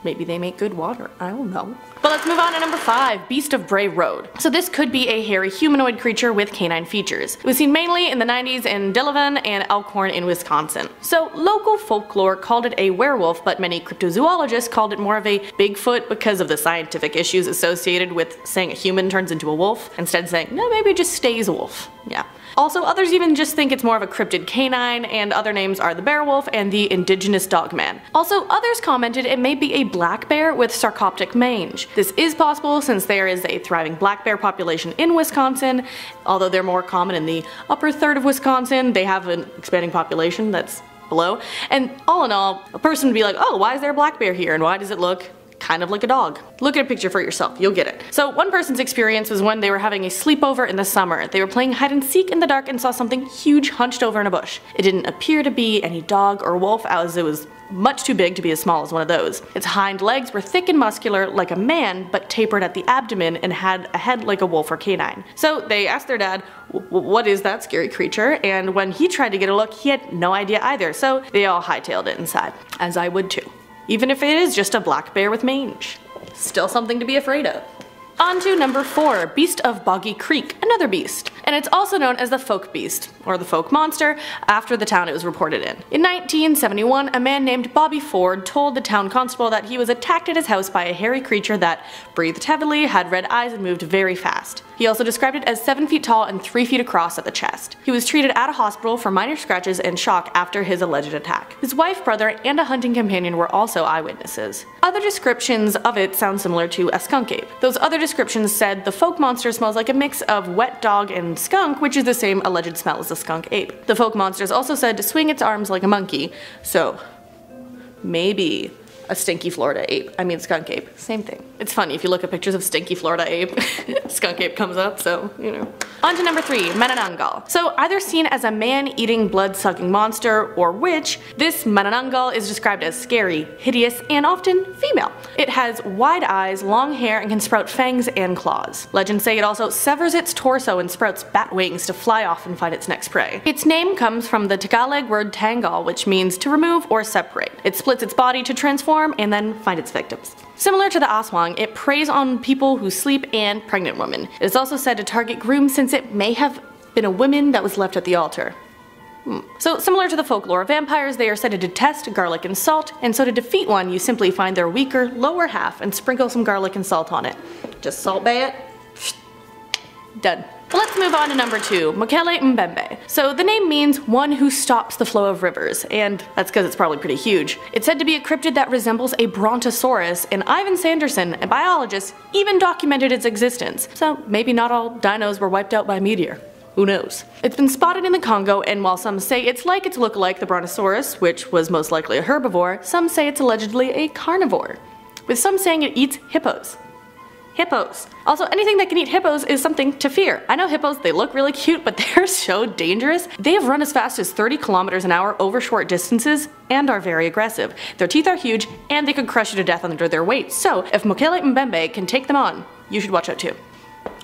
Speaker 1: maybe they make good water. I don't know. But let's move on to number 5, Beast of Bray Road. So this could be a hairy humanoid creature with canine features. It was seen mainly in the 90s in Delavan and Elkhorn in Wisconsin. So local folklore called it a werewolf, but many cryptozoologists called it more of a Bigfoot because of the scientific issues associated with saying a human turns into a wolf, instead saying, no, maybe it just stays a wolf. Yeah. Also, others even just think it's more of a cryptid canine, and other names are the bearwolf and the indigenous dogman. Also, others commented it may be a black bear with sarcoptic mange. This is possible since there is a thriving black bear population in Wisconsin, although they're more common in the upper third of Wisconsin. They have an expanding population that's below, and all in all, a person would be like, oh, why is there a black bear here and why does it look kind of like a dog? Look at a picture for yourself, you'll get it. So one person's experience was when they were having a sleepover in the summer. They were playing hide and seek in the dark and saw something huge hunched over in a bush. It didn't appear to be any dog or wolf, as it was much too big to be as small as one of those. Its hind legs were thick and muscular like a man, but tapered at the abdomen and had a head like a wolf or canine. So they asked their dad, what is that scary creature? And when he tried to get a look, he had no idea either, so they all hightailed it inside. As I would too. Even if it is just a black bear with mange. Still something to be afraid of. On to number 4, Beast of Boggy Creek, another beast. And it's also known as the folk beast, or the folk monster, after the town it was reported in. In 1971, a man named Bobby Ford told the town constable that he was attacked at his house by a hairy creature that breathed heavily, had red eyes, and moved very fast. He also described it as 7 feet tall and 3 feet across at the chest. He was treated at a hospital for minor scratches and shock after his alleged attack. His wife, brother, and a hunting companion were also eyewitnesses. Other descriptions of it sound similar to a skunk ape. Those other descriptions said the folk monster smells like a mix of wet dog and skunk, which is the same alleged smell as the skunk ape. The folk monsters also said to swing its arms like a monkey, so maybe a stinky Florida ape. I mean skunk ape. Same thing. It's funny, if you look at pictures of stinky Florida ape, skunk ape comes up, so, you know. On to number 3, Manananggal. So either seen as a man-eating, blood-sucking monster or witch, this Manananggal is described as scary, hideous, and often female. It has wide eyes, long hair, and can sprout fangs and claws. Legends say it also severs its torso and sprouts bat wings to fly off and find its next prey. Its name comes from the Tagalog word tangal, which means to remove or separate. It splits its body to transform and then find its victims. Similar to the aswang, it preys on people who sleep and pregnant women. It is also said to target grooms since it may have been a woman that was left at the altar. So similar to the folklore of vampires, they are said to detest garlic and salt, and so to defeat one you simply find their weaker, lower half and sprinkle some garlic and salt on it. Just salt bay it. Done. Let's move on to number 2, Mokele Mbembe. So the name means one who stops the flow of rivers, and that's because it's probably pretty huge. It's said to be a cryptid that resembles a brontosaurus, and Ivan Sanderson, a biologist, even documented its existence. So maybe not all dinos were wiped out by a meteor. Who knows? It's been spotted in the Congo, and while some say it's like its look-alike the brontosaurus, which was most likely a herbivore, some say it's allegedly a carnivore, with some saying it eats hippos. Hippos. Also, anything that can eat hippos is something to fear. I know hippos, they look really cute, but they're so dangerous. They have run as fast as 30 kilometers an hour over short distances and are very aggressive. Their teeth are huge and they could crush you to death under their weight. So if Mokele Mbembe can take them on, you should watch out too.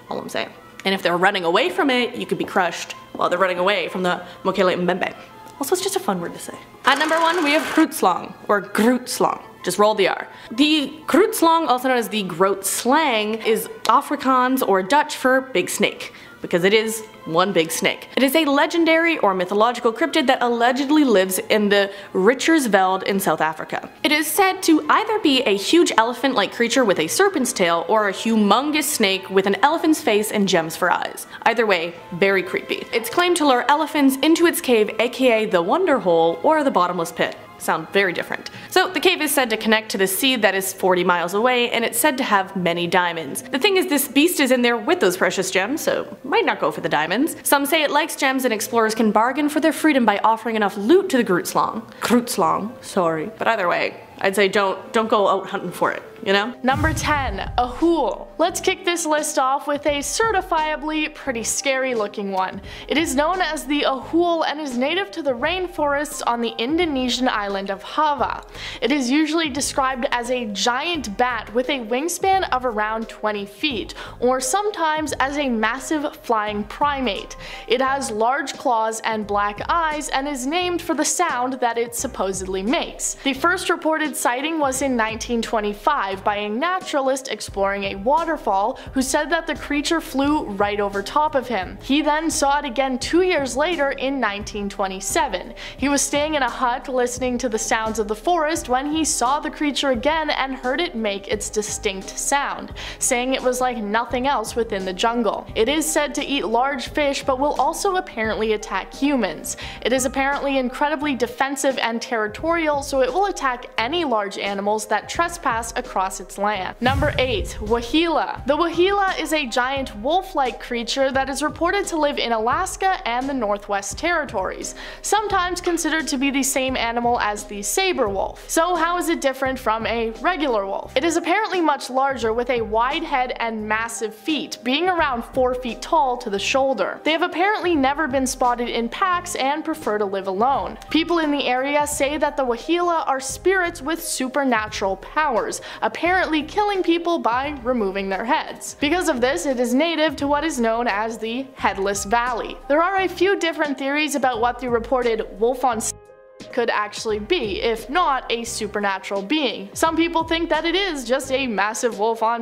Speaker 1: All I'm saying. And if they're running away from it, you could be crushed while they're running away from the Mokele Mbembe. Also, it's just a fun word to say. At number 1, we have Grootslong, or Grootslong. Just roll the R. The Grootslong, also known as the Groot slang, is Afrikaans or Dutch for big snake, because it is one big snake. It is a legendary or mythological cryptid that allegedly lives in the Richtersveld in South Africa. It is said to either be a huge elephant-like creature with a serpent's tail or a humongous snake with an elephant's face and gems for eyes. Either way, very creepy. It's claimed to lure elephants into its cave, aka the Wonder Hole or the Bottomless Pit. Sound very different. So the cave is said to connect to the sea that is 40 miles away, and it's said to have many diamonds. The thing is, this beast is in there with those precious gems, so might not go for the diamonds. Some say it likes gems and explorers can bargain for their freedom by offering enough loot to the Grootslong, sorry. But either way, I'd say don't go out hunting for it, you know?
Speaker 5: Number 10, Ahool. Let's kick this list off with a certifiably pretty scary looking one. It is known as the Ahool and is native to the rainforests on the Indonesian island of Java. It is usually described as a giant bat with a wingspan of around 20 feet, or sometimes as a massive flying primate. It has large claws and black eyes and is named for the sound that it supposedly makes. The first reported reported sighting was in 1925 by a naturalist exploring a waterfall who said that the creature flew right over top of him. He then saw it again 2 years later in 1927. He was staying in a hut listening to the sounds of the forest when he saw the creature again and heard it make its distinct sound, saying it was like nothing else within the jungle. It is said to eat large fish but will also apparently attack humans. It is apparently incredibly defensive and territorial, so it will attack any large animals that trespass across its land. Number 8. Wahila. The Wahila is a giant wolf-like creature that is reported to live in Alaska and the Northwest Territories, sometimes considered to be the same animal as the saber wolf. So how is it different from a regular wolf? It is apparently much larger with a wide head and massive feet, being around 4 feet tall to the shoulder. They have apparently never been spotted in packs and prefer to live alone. People in the area say that the Wahila are spirits with supernatural powers, apparently killing people by removing their heads. Because of this, it is native to what is known as the Headless Valley. There are a few different theories about what the reported wolf on could actually be, if not a supernatural being. Some people think that it is just a massive wolf on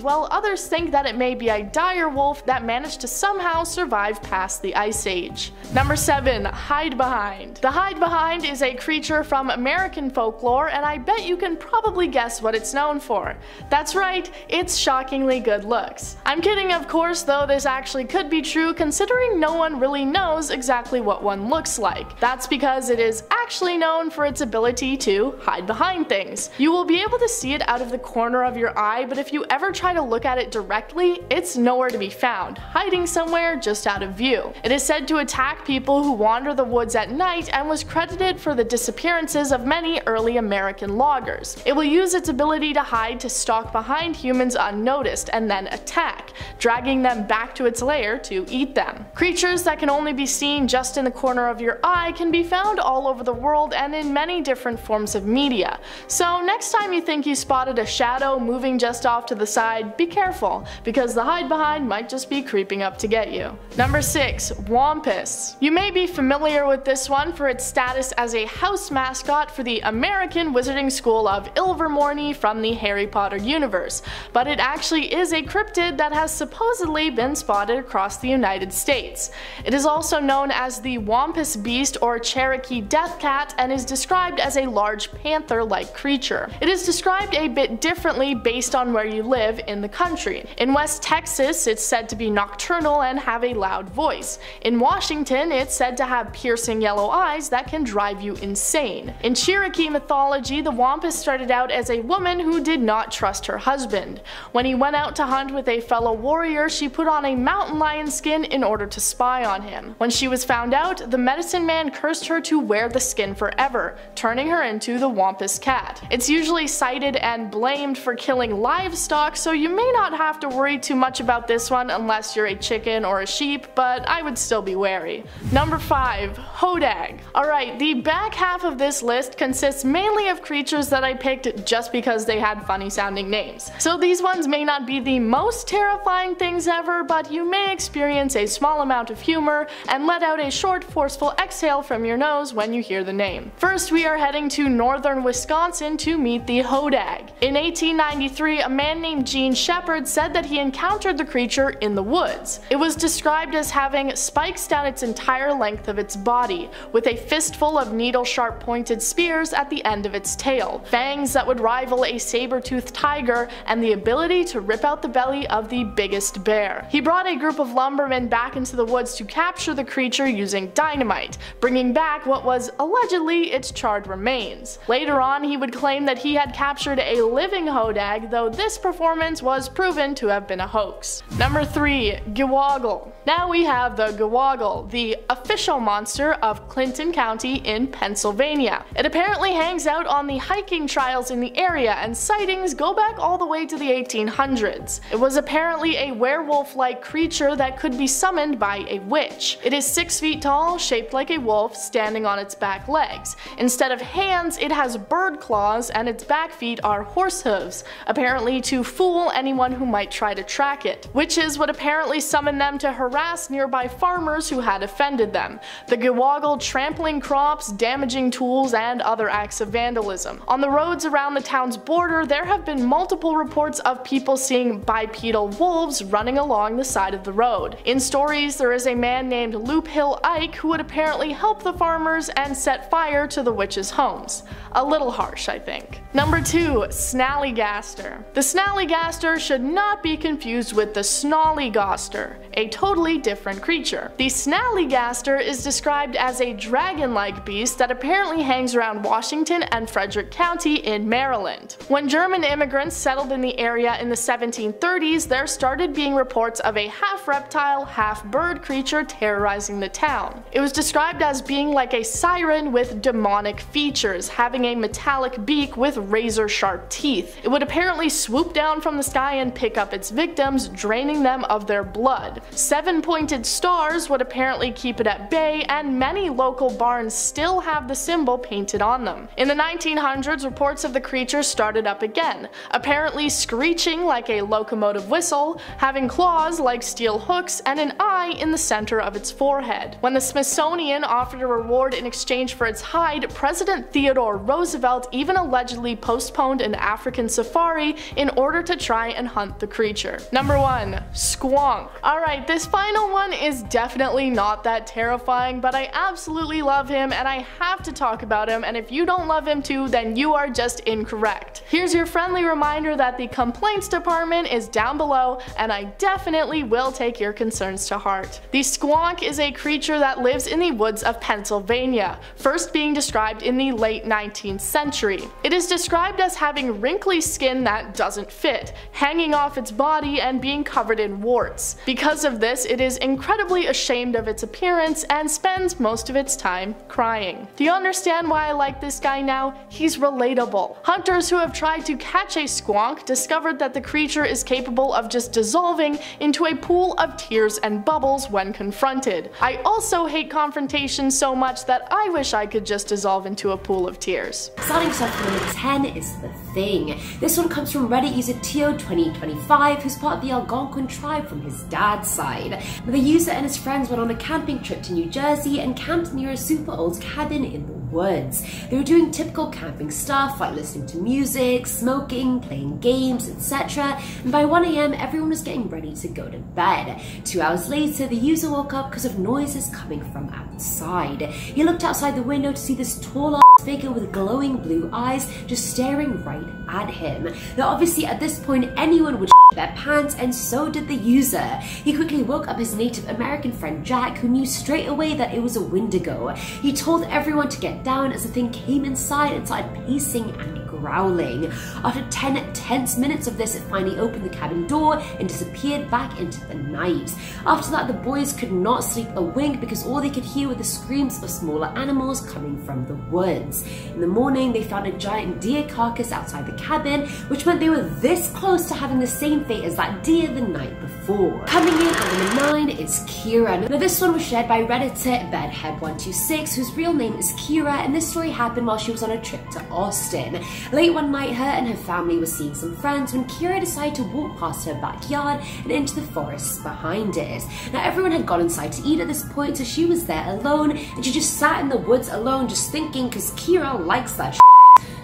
Speaker 5: while others think that it may be a dire wolf that managed to somehow survive past the Ice Age. Number 7. Hide Behind. The Hide Behind is a creature from American folklore, and I bet you can probably guess what it's known for. That's right, it's shockingly good looks. I'm kidding of course, though this actually could be true considering no one really knows exactly what one looks like. That's because it is actually known for its ability to hide behind things. You will be able to see it out of the corner of your eye, but if you ever try to look at it directly, it's nowhere to be found, hiding somewhere just out of view. It is said to attack people who wander the woods at night and was credited for the disappearances of many early American loggers. It will use its ability to hide to stalk behind humans unnoticed and then attack, dragging them back to its lair to eat them. Creatures that can only be seen just in the corner of your eye can be found all over the world and in many different forms of media. So next time you think you spotted a shadow moving just off to the side, be careful, because the hide behind might just be creeping up to get you. Number 6. Wampus. You may be familiar with this one for its status as a house mascot for the American Wizarding School of Ilvermorny from the Harry Potter universe, but it actually is a cryptid that has supposedly been spotted across the United States. It is also known as the Wampus Beast or Cherokee Death Cat and is described as a large panther-like creature. It is described a bit differently based on where you live in the country. In West Texas, it's said to be nocturnal and have a loud voice. In Washington, it's said to have piercing yellow eyes that can drive you insane. In Cherokee mythology, the Wampus started out as a woman who did not trust her husband. When he went out to hunt with a fellow warrior, she put on a mountain lion skin in order to spy on him. When she was found out, the medicine man cursed her to wear the skin forever, turning her into the Wampus cat. It's usually cited and blamed for killing livestock, so you may not have to worry too much about this one unless you're a chicken or a sheep, but I would still be wary. Number 5. Hodag. Alright, the back half of this list consists mainly of creatures that I picked just because they had funny sounding names. So these ones may not be the most terrifying things ever, but you may experience a small amount of humor and let out a short forceful exhale from your nose when you hear the name. First, we are heading to northern Wisconsin to meet the Hodag. In 1893, a man named Gene Shepard said that he encountered the creature in the woods. It was described as having spikes down its entire length of its body, with a fistful of needle-sharp pointed spears at the end of its tail, fangs that would rival a saber-toothed tiger, and the ability to rip out the belly of the biggest bear. He brought a group of lumbermen back into the woods to capture the creature using dynamite, bringing back what was allegedly its charred remains. Later on, he would claim that he had captured a living Hodag, though this performance was proven to have been a hoax. Number 3. Gewoggle. Now we have the Gewoggle, the official monster of Clinton County in Pennsylvania. It apparently hangs out on the hiking trails in the area, and sightings go back all the way to the 1800s. It was apparently a werewolf-like creature that could be summoned by a witch. It is 6 feet tall, shaped like a wolf, standing on its back legs. Instead of hands, it has bird claws, and its back feet are horse hooves, apparently to fool fool anyone who might try to track it. Witches would apparently summon them to harass nearby farmers who had offended them. The Gewoggle trampling crops, damaging tools, and other acts of vandalism. On the roads around the town's border, there have been multiple reports of people seeing bipedal wolves running along the side of the road. In stories, there is a man named Loop Hill Ike who would apparently help the farmers and set fire to the witches' homes. A little harsh, I think. Number 2. Snallygaster. The Snallygaster should not be confused with the Snollygoster, a totally different creature. The Snallygaster is described as a dragon-like beast that apparently hangs around Washington and Frederick County in Maryland. When German immigrants settled in the area in the 1730s, there started being reports of a half-reptile, half-bird creature terrorizing the town. It was described as being like a siren with demonic features, having a metallic beak with razor-sharp teeth. It would apparently swoop down from the sky and pick up its victims, draining them of their blood. 7-pointed stars would apparently keep it at bay, and many local barns still have the symbol painted on them. In the 1900s, reports of the creature started up again, apparently screeching like a locomotive whistle, having claws like steel hooks, and an eye in the center of its forehead. When the Smithsonian offered a reward in exchange for its hide, President Theodore Roosevelt even allegedly postponed an African safari in order to try and hunt the creature. Number 1. Squonk. Alright, this final one is definitely not that terrifying, but I absolutely love him and I have to talk about him, and if you don't love him too, then you are just incorrect. Here's your friendly reminder that the complaints department is down below, and I definitely will take your concerns to heart. The squonk is a creature that lives in the woods of Pennsylvania, first being described in the late 19th century. It is described as having wrinkly skin that doesn't fit, hanging off its body and being covered in warts. Because of this, it is incredibly ashamed of its appearance and spends most of its time crying. Do you understand why I like this guy now? He's relatable. Hunters who have tried to catch a squonk discovered that the creature is capable of just dissolving into a pool of tears and bubbles when confronted. I also hate confrontation so much that I wish I could just dissolve into a pool of tears.
Speaker 3: Starting us off with number 10 is The Thing. This one comes from Reddit user Teo2025, who's part of the Algonquin tribe from his dad's side. The user and his friends went on a camping trip to New Jersey and camped near a super old cabin in the woods. They were doing typical camping stuff like listening to music, smoking, playing games, etc. And by 1 AM, everyone was getting ready to go to bed. 2 hours later, the user woke up because of noises coming from outside. He looked outside the window to see this tall figure with glowing blue eyes just staring right at him. Now obviously at this point anyone would their pants, and so did the user. He quickly woke up his Native American friend Jack, who knew straight away that it was a Wendigo. He told everyone to get down as the thing came inside and started pacing and growling. After 10 tense minutes of this, it finally opened the cabin door and disappeared back into the night. After that, the boys could not sleep a wink because all they could hear were the screams of smaller animals coming from the woods. In the morning, they found a giant deer carcass outside the cabin, which meant they were this close to having the same fate as that deer the night before. Coming in at number 9 is Kira. Now this one was shared by Redditor Bedhead126, whose real name is Kira, and this story happened while she was on a trip to Austin. Late one night, her and her family were seeing some friends when Kira decided to walk past her backyard and into the forests behind it. Now everyone had gone inside to eat at this point, so she was there alone, and she just sat in the woods alone just thinking, because Kira likes that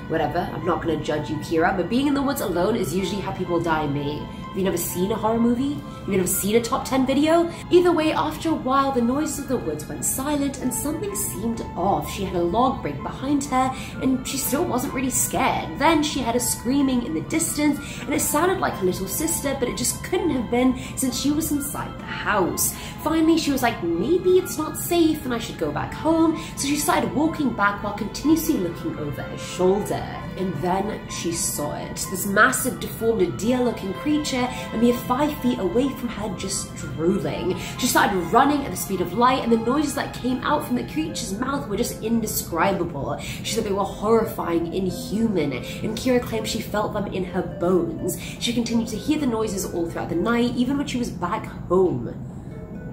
Speaker 3: Whatever, I'm not gonna judge you, Kira, but being in the woods alone is usually how people die, mate. Have you never seen a horror movie? Have you never seen a top 10 video? Either way, after a while, the noises of the woods went silent and something seemed off. She had a log break behind her and she still wasn't really scared. Then she heard a screaming in the distance and it sounded like her little sister, but it just couldn't have been since she was inside the house. Finally, she was like, maybe it's not safe and I should go back home. So she started walking back while continuously looking over her shoulder. And then she saw it. This massive, deformed, deer-looking creature a mere 5 feet away from her, just drooling. She started running at the speed of light, and the noises that came out from the creature's mouth were just indescribable. She said they were horrifying, inhuman, and Kira claimed she felt them in her bones. She continued to hear the noises all throughout the night, even when she was back home.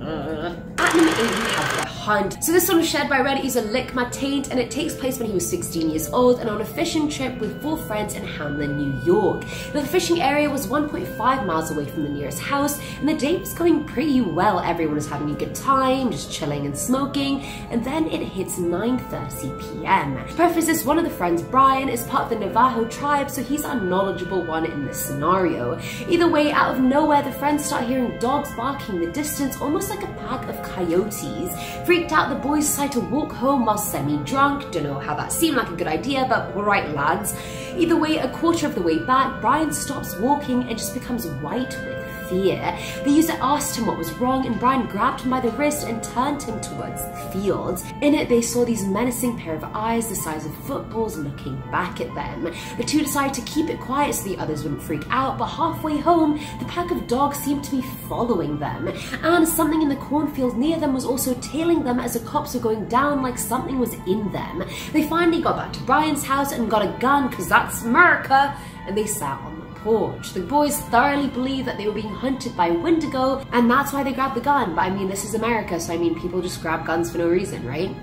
Speaker 3: At number 8, we have the hunt. So this one was shared by Reddit user Lickmataint, and it takes place when he was 16 years old and on a fishing trip with 4 friends in Hamlin, New York. The fishing area was 1.5 miles away from the nearest house, and the date was going pretty well. Everyone was having a good time, just chilling and smoking, and then it hits 9:30 p.m. To preface this, one of the friends, Brian, is part of the Navajo tribe, so he's our knowledgeable one in this scenario. Either way, out of nowhere, the friends start hearing dogs barking in the distance, almost like a pack of coyotes. Freaked out, the boys decide to walk home while semi-drunk. Don't know how that seemed like a good idea, but alright lads. Either way, a quarter of the way back, Brian stops walking and just becomes white with fear. The user asked him what was wrong, and Brian grabbed him by the wrist and turned him towards the fields. In it, they saw these menacing pair of eyes the size of footballs looking back at them. The two decided to keep it quiet so the others wouldn't freak out, but halfway home, the pack of dogs seemed to be following them, and something in the cornfield near them was also tailing them as the cops were going down like something was in them. They finally got back to Brian's house and got a gun, because that's America, and they sat on the porch. The boys thoroughly believed that they were being hunted by Wendigo, and that's why they grabbed the gun. But I mean, this is America, so I mean, people just grab guns for no reason, right?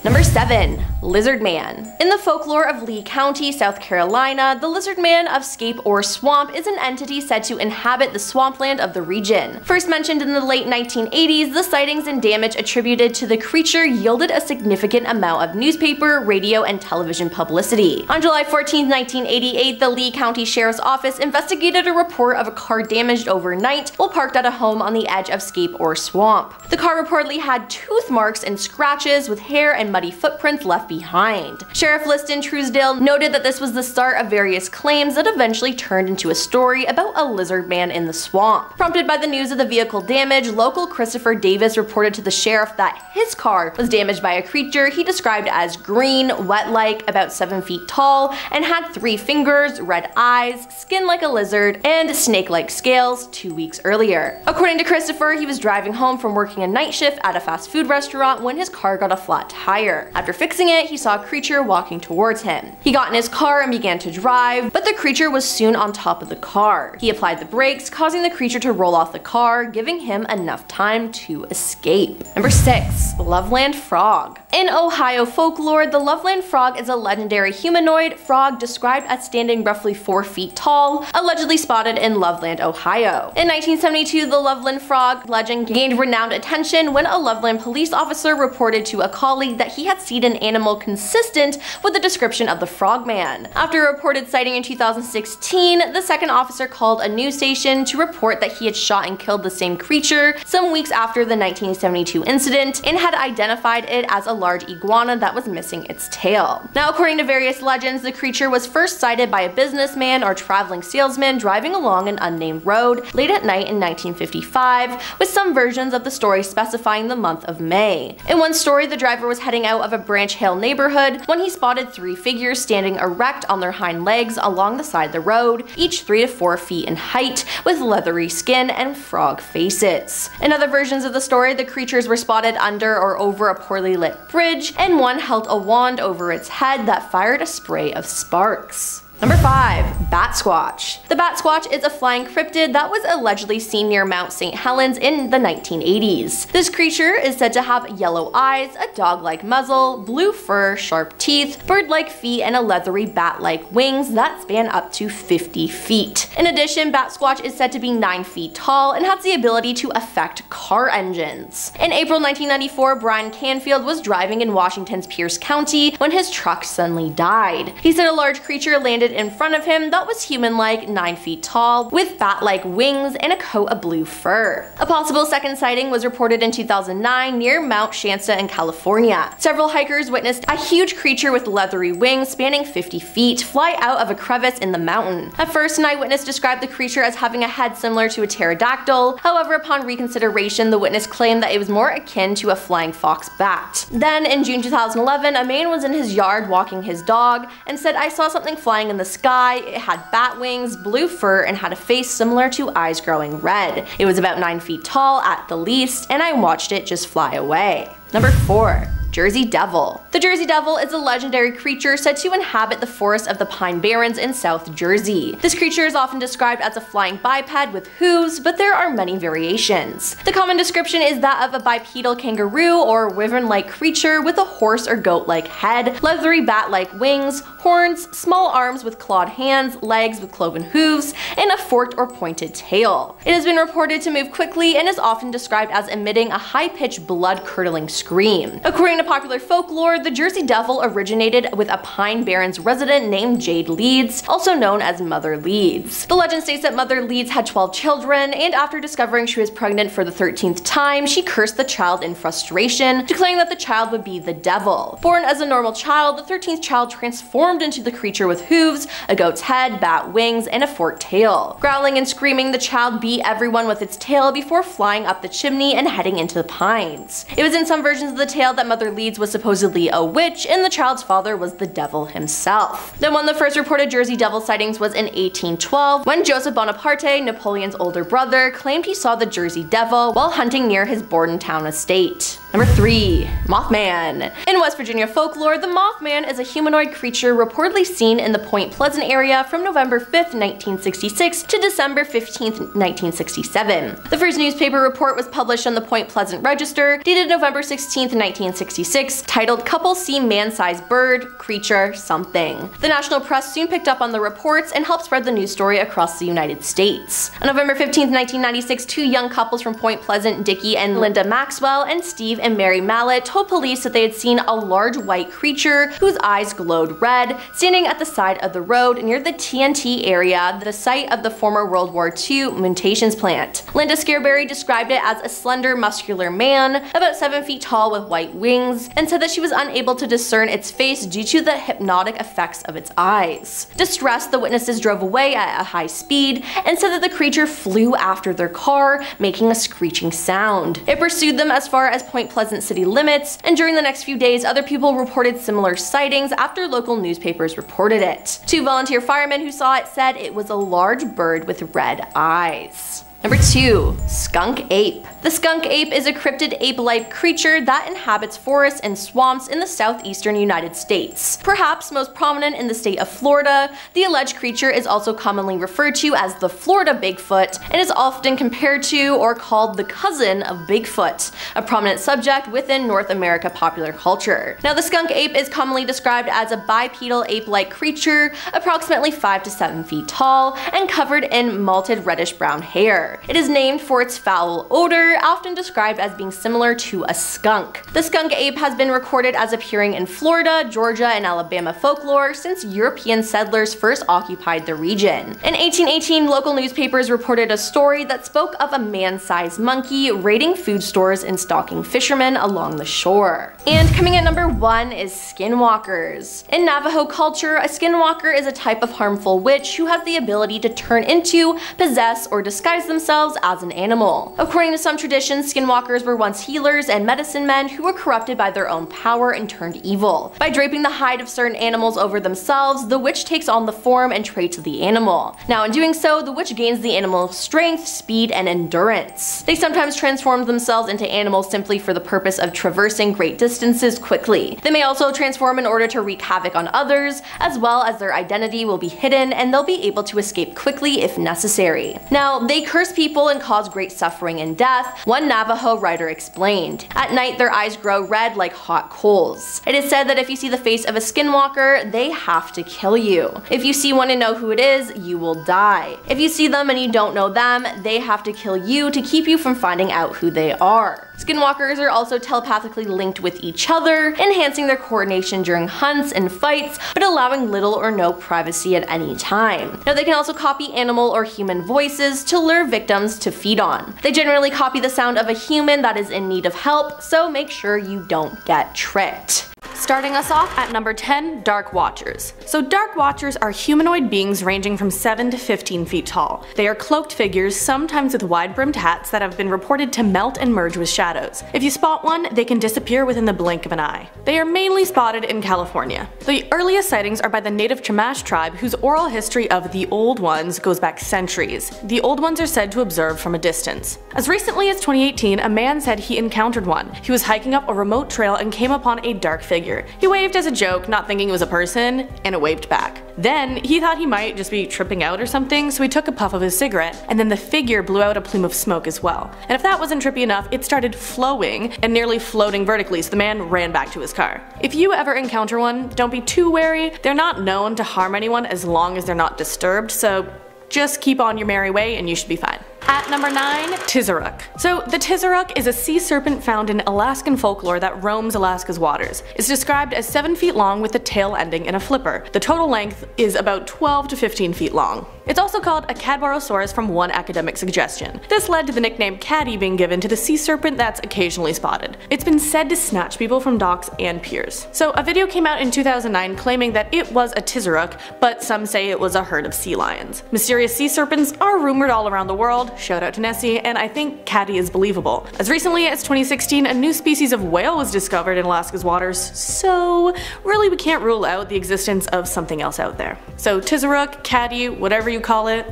Speaker 6: Number 7. Lizard Man. In the folklore of Lee County, South Carolina, the Lizard Man of Scape or Swamp is an entity said to inhabit the swampland of the region. First mentioned in the late 1980s, the sightings and damage attributed to the creature yielded a significant amount of newspaper, radio, and television publicity. On July 14, 1988, the Lee County Sheriff's Office investigated a report of a car damaged overnight while parked at a home on the edge of Scape or Swamp. The car reportedly had tooth marks and scratches with hair and muddy footprints left behind. Sheriff Liston Truesdale noted that this was the start of various claims that eventually turned into a story about a lizard man in the swamp. Prompted by the news of the vehicle damage, local Christopher Davis reported to the sheriff that his car was damaged by a creature he described as green, wet-like, about 7 feet tall, and had 3 fingers, red eyes, skin like a lizard, and snake-like scales 2 weeks earlier. According to Christopher, he was driving home from working a night shift at a fast food restaurant when his car got a flat tire. After fixing it, he saw a creature walking towards him. He got in his car and began to drive, but the creature was soon on top of the car. He applied the brakes, causing the creature to roll off the car, giving him enough time to escape. Number 6. Loveland Frog. In Ohio folklore, the Loveland Frog is a legendary humanoid frog described as standing roughly 4 feet tall, allegedly spotted in Loveland, Ohio. In 1972, the Loveland Frog legend gained renowned attention when a Loveland police officer reported to a colleague that he had seen an animal consistent with the description of the frogman. After a reported sighting in 2016, the second officer called a news station to report that he had shot and killed the same creature some weeks after the 1972 incident and had identified it as a large iguana that was missing its tail. Now, according to various legends, the creature was first sighted by a businessman or traveling salesman driving along an unnamed road late at night in 1955, with some versions of the story specifying the month of May. In one story, the driver was heading out of a Branch Hill neighborhood when he spotted 3 figures standing erect on their hind legs along the side of the road, each 3 to 4 feet in height, with leathery skin and frog faces. In other versions of the story, the creatures were spotted under or over a poorly lit bridge, and one held a wand over its head that fired a spray of sparks. Number 5. Bat Squatch. The Bat Squatch is a flying cryptid that was allegedly seen near Mount St. Helens in the 1980s. This creature is said to have yellow eyes, a dog-like muzzle, blue fur, sharp teeth, bird-like feet, and a leathery bat-like wings that span up to 50 feet. In addition, Bat Squatch is said to be 9 feet tall and has the ability to affect car engines. In April 1994, Brian Canfield was driving in Washington's Pierce County when his truck suddenly died. He said a large creature landed in front of him that was human-like, 9 feet tall, with bat-like wings and a coat of blue fur. A possible second sighting was reported in 2009 near Mount Shasta in California. Several hikers witnessed a huge creature with leathery wings spanning 50 feet fly out of a crevice in the mountain. At first, an eyewitness described the creature as having a head similar to a pterodactyl. However, upon reconsideration, the witness claimed that it was more akin to a flying fox bat. Then, in June 2011, a man was in his yard walking his dog and said, "I saw something flying in the sky. It had bat wings, blue fur, and had a face similar to eyes growing red. It was about 9 feet tall at the least, and I watched it just fly away." Number 4. Jersey Devil. The Jersey Devil is a legendary creature said to inhabit the forest of the Pine Barrens in South Jersey. This creature is often described as a flying biped with hooves, but there are many variations. The common description is that of a bipedal kangaroo or wyvern-like creature with a horse or goat-like head, leathery bat-like wings, horns, small arms with clawed hands, legs with cloven hooves, and a forked or pointed tail. It has been reported to move quickly and is often described as emitting a high-pitched, blood-curdling scream. According to popular folklore, the Jersey Devil originated with a Pine Barrens resident named Jade Leeds, also known as Mother Leeds. The legend states that Mother Leeds had 12 children, and after discovering she was pregnant for the 13th time, she cursed the child in frustration, declaring that the child would be the devil. Born as a normal child, the 13th child transformed into the creature with hooves, a goat's head, bat wings, and a forked tail. Growling and screaming, the child beat everyone with its tail before flying up the chimney and heading into the pines. It was in some versions of the tale that Mother Leeds was supposedly a witch, and the child's father was the devil himself. Then one of the first reported Jersey Devil sightings was in 1812, when Joseph Bonaparte, Napoleon's older brother, claimed he saw the Jersey Devil while hunting near his Bordentown estate. Number 3. Mothman. In West Virginia folklore, the Mothman is a humanoid creature reportedly seen in the Point Pleasant area from November 5th, 1966 to December 15th, 1967. The first newspaper report was published on the Point Pleasant Register, dated November 16th, 1966, titled "Couple See Man-Sized Bird, Creature, Something." The national press soon picked up on the reports and helped spread the news story across the United States. On November 15th, 1996, two young couples from Point Pleasant, Dickie and Linda Maxwell, and Steve and Mary Mallet, told police that they had seen a large white creature whose eyes glowed red, standing at the side of the road near the TNT area, the site of the former World War II munitions plant. Linda Scarberry described it as a slender, muscular man, about 7 feet tall with white wings, and said that she was unable to discern its face due to the hypnotic effects of its eyes. Distressed, the witnesses drove away at a high speed and said that the creature flew after their car, making a screeching sound. It pursued them as far as Point Pleasant city limits, and during the next few days, other people reported similar sightings after local newspapers reported it. Two volunteer firemen who saw it said it was a large bird with red eyes. Number 2. Skunk Ape. The skunk ape is a cryptid ape-like creature that inhabits forests and swamps in the southeastern United States. Perhaps most prominent in the state of Florida, the alleged creature is also commonly referred to as the Florida Bigfoot and is often compared to or called the cousin of Bigfoot, a prominent subject within North America popular culture. Now, the skunk ape is commonly described as a bipedal ape-like creature, approximately 5 to 7 feet tall and covered in malted reddish-brown hair. It is named for its foul odor, often described as being similar to a skunk. The skunk ape has been recorded as appearing in Florida, Georgia, and Alabama folklore since European settlers first occupied the region. In 1818, local newspapers reported a story that spoke of a man-sized monkey raiding food stores and stalking fishermen along the shore. And coming at number 1 is skinwalkers. In Navajo culture, a skinwalker is a type of harmful witch who has the ability to turn into, possess, or disguise themselves as an animal. According to some traditions, skinwalkers were once healers and medicine men who were corrupted by their own power and turned evil. By draping the hide of certain animals over themselves, the witch takes on the form and traits of the animal. Now, in doing so, the witch gains the animal's strength, speed, and endurance. They sometimes transform themselves into animals simply for the purpose of traversing great distances quickly. They may also transform in order to wreak havoc on others, as well as their identity will be hidden and they'll be able to escape quickly if necessary. Now, they curse people and cause great suffering and death, one Navajo writer explained. At night, their eyes grow red like hot coals. It is said that if you see the face of a skinwalker, they have to kill you. If you see one and know who it is, you will die. If you see them and you don't know them, they have to kill you to keep you from finding out who they are. Skinwalkers are also telepathically linked with each other, enhancing their coordination during hunts and fights, but allowing little or no privacy at any time. Now, they can also copy animal or human voices to lure victims to feed on. They generally copy the sound of a human that is in need of help, so make sure you don't get tricked.
Speaker 1: Starting us off at number 10, Dark Watchers. So Dark Watchers are humanoid beings ranging from 7 to 15 feet tall. They are cloaked figures, sometimes with wide-brimmed hats that have been reported to melt and merge with shadows. If you spot one, they can disappear within the blink of an eye. They are mainly spotted in California. The earliest sightings are by the native Chumash tribe, whose oral history of the Old Ones goes back centuries. The Old Ones are said to observe from a distance. As recently as 2018, a man said he encountered one. He was hiking up a remote trail and came upon a dark figure. figure. He waved as a joke, not thinking it was a person, and it waved back. Then, he thought he might just be tripping out or something, so he took a puff of his cigarette, and then the figure blew out a plume of smoke as well. And if that wasn't trippy enough, it started flowing and nearly floating vertically, so the man ran back to his car. If you ever encounter one, don't be too wary. They're not known to harm anyone as long as they're not disturbed, so just keep on your merry way and you should be fine. At number 9, Tizaruk. So the Tizaruk is a sea serpent found in Alaskan folklore that roams Alaska's waters. It's described as 7 feet long with the tail ending in a flipper. The total length is about 12 to 15 feet long. It's also called a Cadborosaurus from one academic suggestion. This led to the nickname Caddy being given to the sea serpent that's occasionally spotted. It's been said to snatch people from docks and piers. So a video came out in 2009 claiming that it was a Tizaruk, but some say it was a herd of sea lions. Mysterious sea serpents are rumored all around the world. Shout out to Nessie, and I think Caddy is believable. As recently as 2016, a new species of whale was discovered in Alaska's waters, so really we can't rule out the existence of something else out there. So Tizaruk, Caddy, whatever you call it,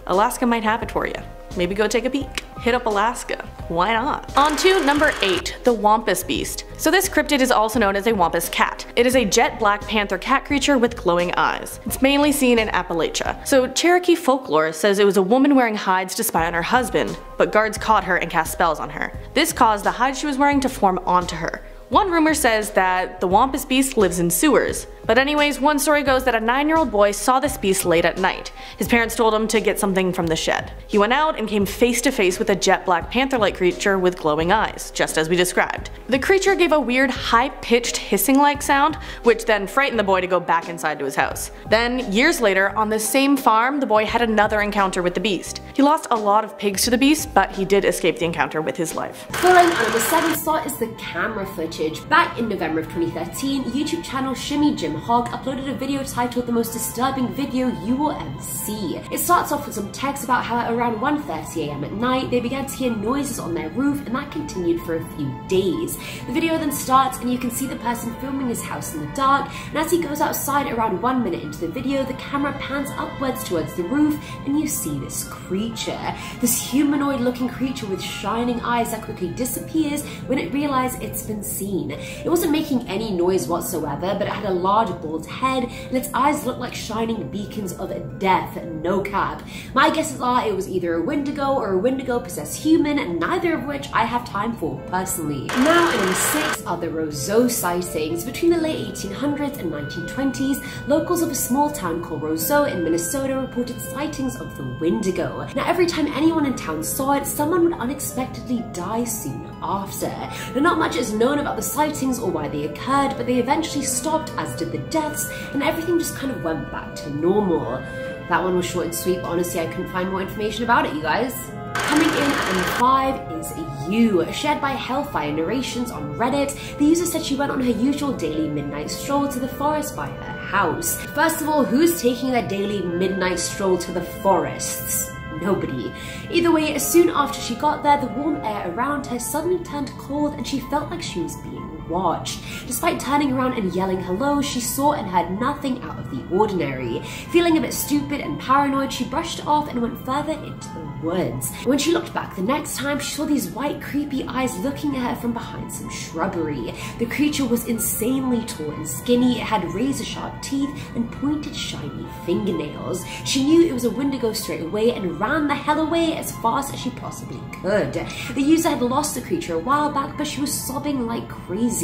Speaker 1: Alaska might have it for you. Maybe go take a peek. Hit up Alaska. Why not? On to number 8, the Wampus Beast. So this cryptid is also known as a Wampus cat. It is a jet black panther cat creature with glowing eyes. It's mainly seen in Appalachia. So Cherokee folklore says it was a woman wearing hides to spy on her husband, but guards caught her and cast spells on her. This caused the hide she was wearing to form onto her. One rumor says that the Wampus Beast lives in sewers. But anyways, one story goes that a 9-year-old boy saw this beast late at night. His parents told him to get something from the shed. He went out and came face to face with a jet black panther-like creature with glowing eyes, just as we described. The creature gave a weird high-pitched hissing-like sound, which then frightened the boy to go back inside to his house. Then, years later, on the same farm, the boy had another encounter with the beast. He lost a lot of pigs to the beast, but he did escape the encounter with his life.
Speaker 3: Following on number 7 slot is the camera footage. Back in November of 2013, YouTube channel Shimmy Jim Hog uploaded a video titled The Most Disturbing Video You Will Ever See. It starts off with some text about how at around 1:30 AM at night they began to hear noises on their roof, and that continued for a few days. The video then starts and you can see the person filming his house in the dark, and as he goes outside around 1 minute into the video, the camera pans upwards towards the roof and you see this creature. This humanoid looking creature with shining eyes that quickly disappears when it realizes it's been seen. It wasn't making any noise whatsoever, but it had a large bald head and its eyes looked like shining beacons of death, no cap. My guesses are it was either a Wendigo or a Wendigo possessed human, neither of which I have time for personally. Now in number 6 are the Roseau sightings. Between the late 1800s and 1920s, locals of a small town called Roseau in Minnesota reported sightings of the Wendigo. Now every time anyone in town saw it, someone would unexpectedly die soon after. Now not much is known about the sightings or why they occurred, but they eventually stopped, as did the deaths, and everything just kind of went back to normal. That one was short and sweet, but honestly I couldn't find more information about it, you guys. Coming in at number 5 is You, shared by Hellfire Narrations on Reddit. The user said she went on her usual daily midnight stroll to the forest by her house. First of all, who's taking their daily midnight stroll to the forests? Nobody. Either way, soon after she got there, the warm air around her suddenly turned cold and she felt like she was being watched. Despite turning around and yelling hello, she saw and heard nothing out of the ordinary. Feeling a bit stupid and paranoid, she brushed it off and went further into the woods. When she looked back the next time, she saw these white creepy eyes looking at her from behind some shrubbery. The creature was insanely tall and skinny, it had razor sharp teeth and pointed shiny fingernails. She knew it was a Wendigo straight away and ran the hell away as fast as she possibly could. The user had lost the creature a while back, but she was sobbing like crazy.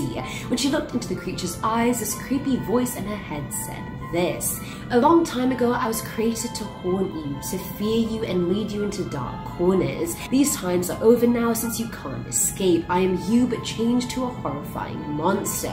Speaker 3: When she looked into the creature's eyes, this creepy voice in her head said this: "A long time ago I was created to haunt you, to fear you and lead you into dark corners. These times are over now since you can't escape. I am you but changed to a horrifying monster."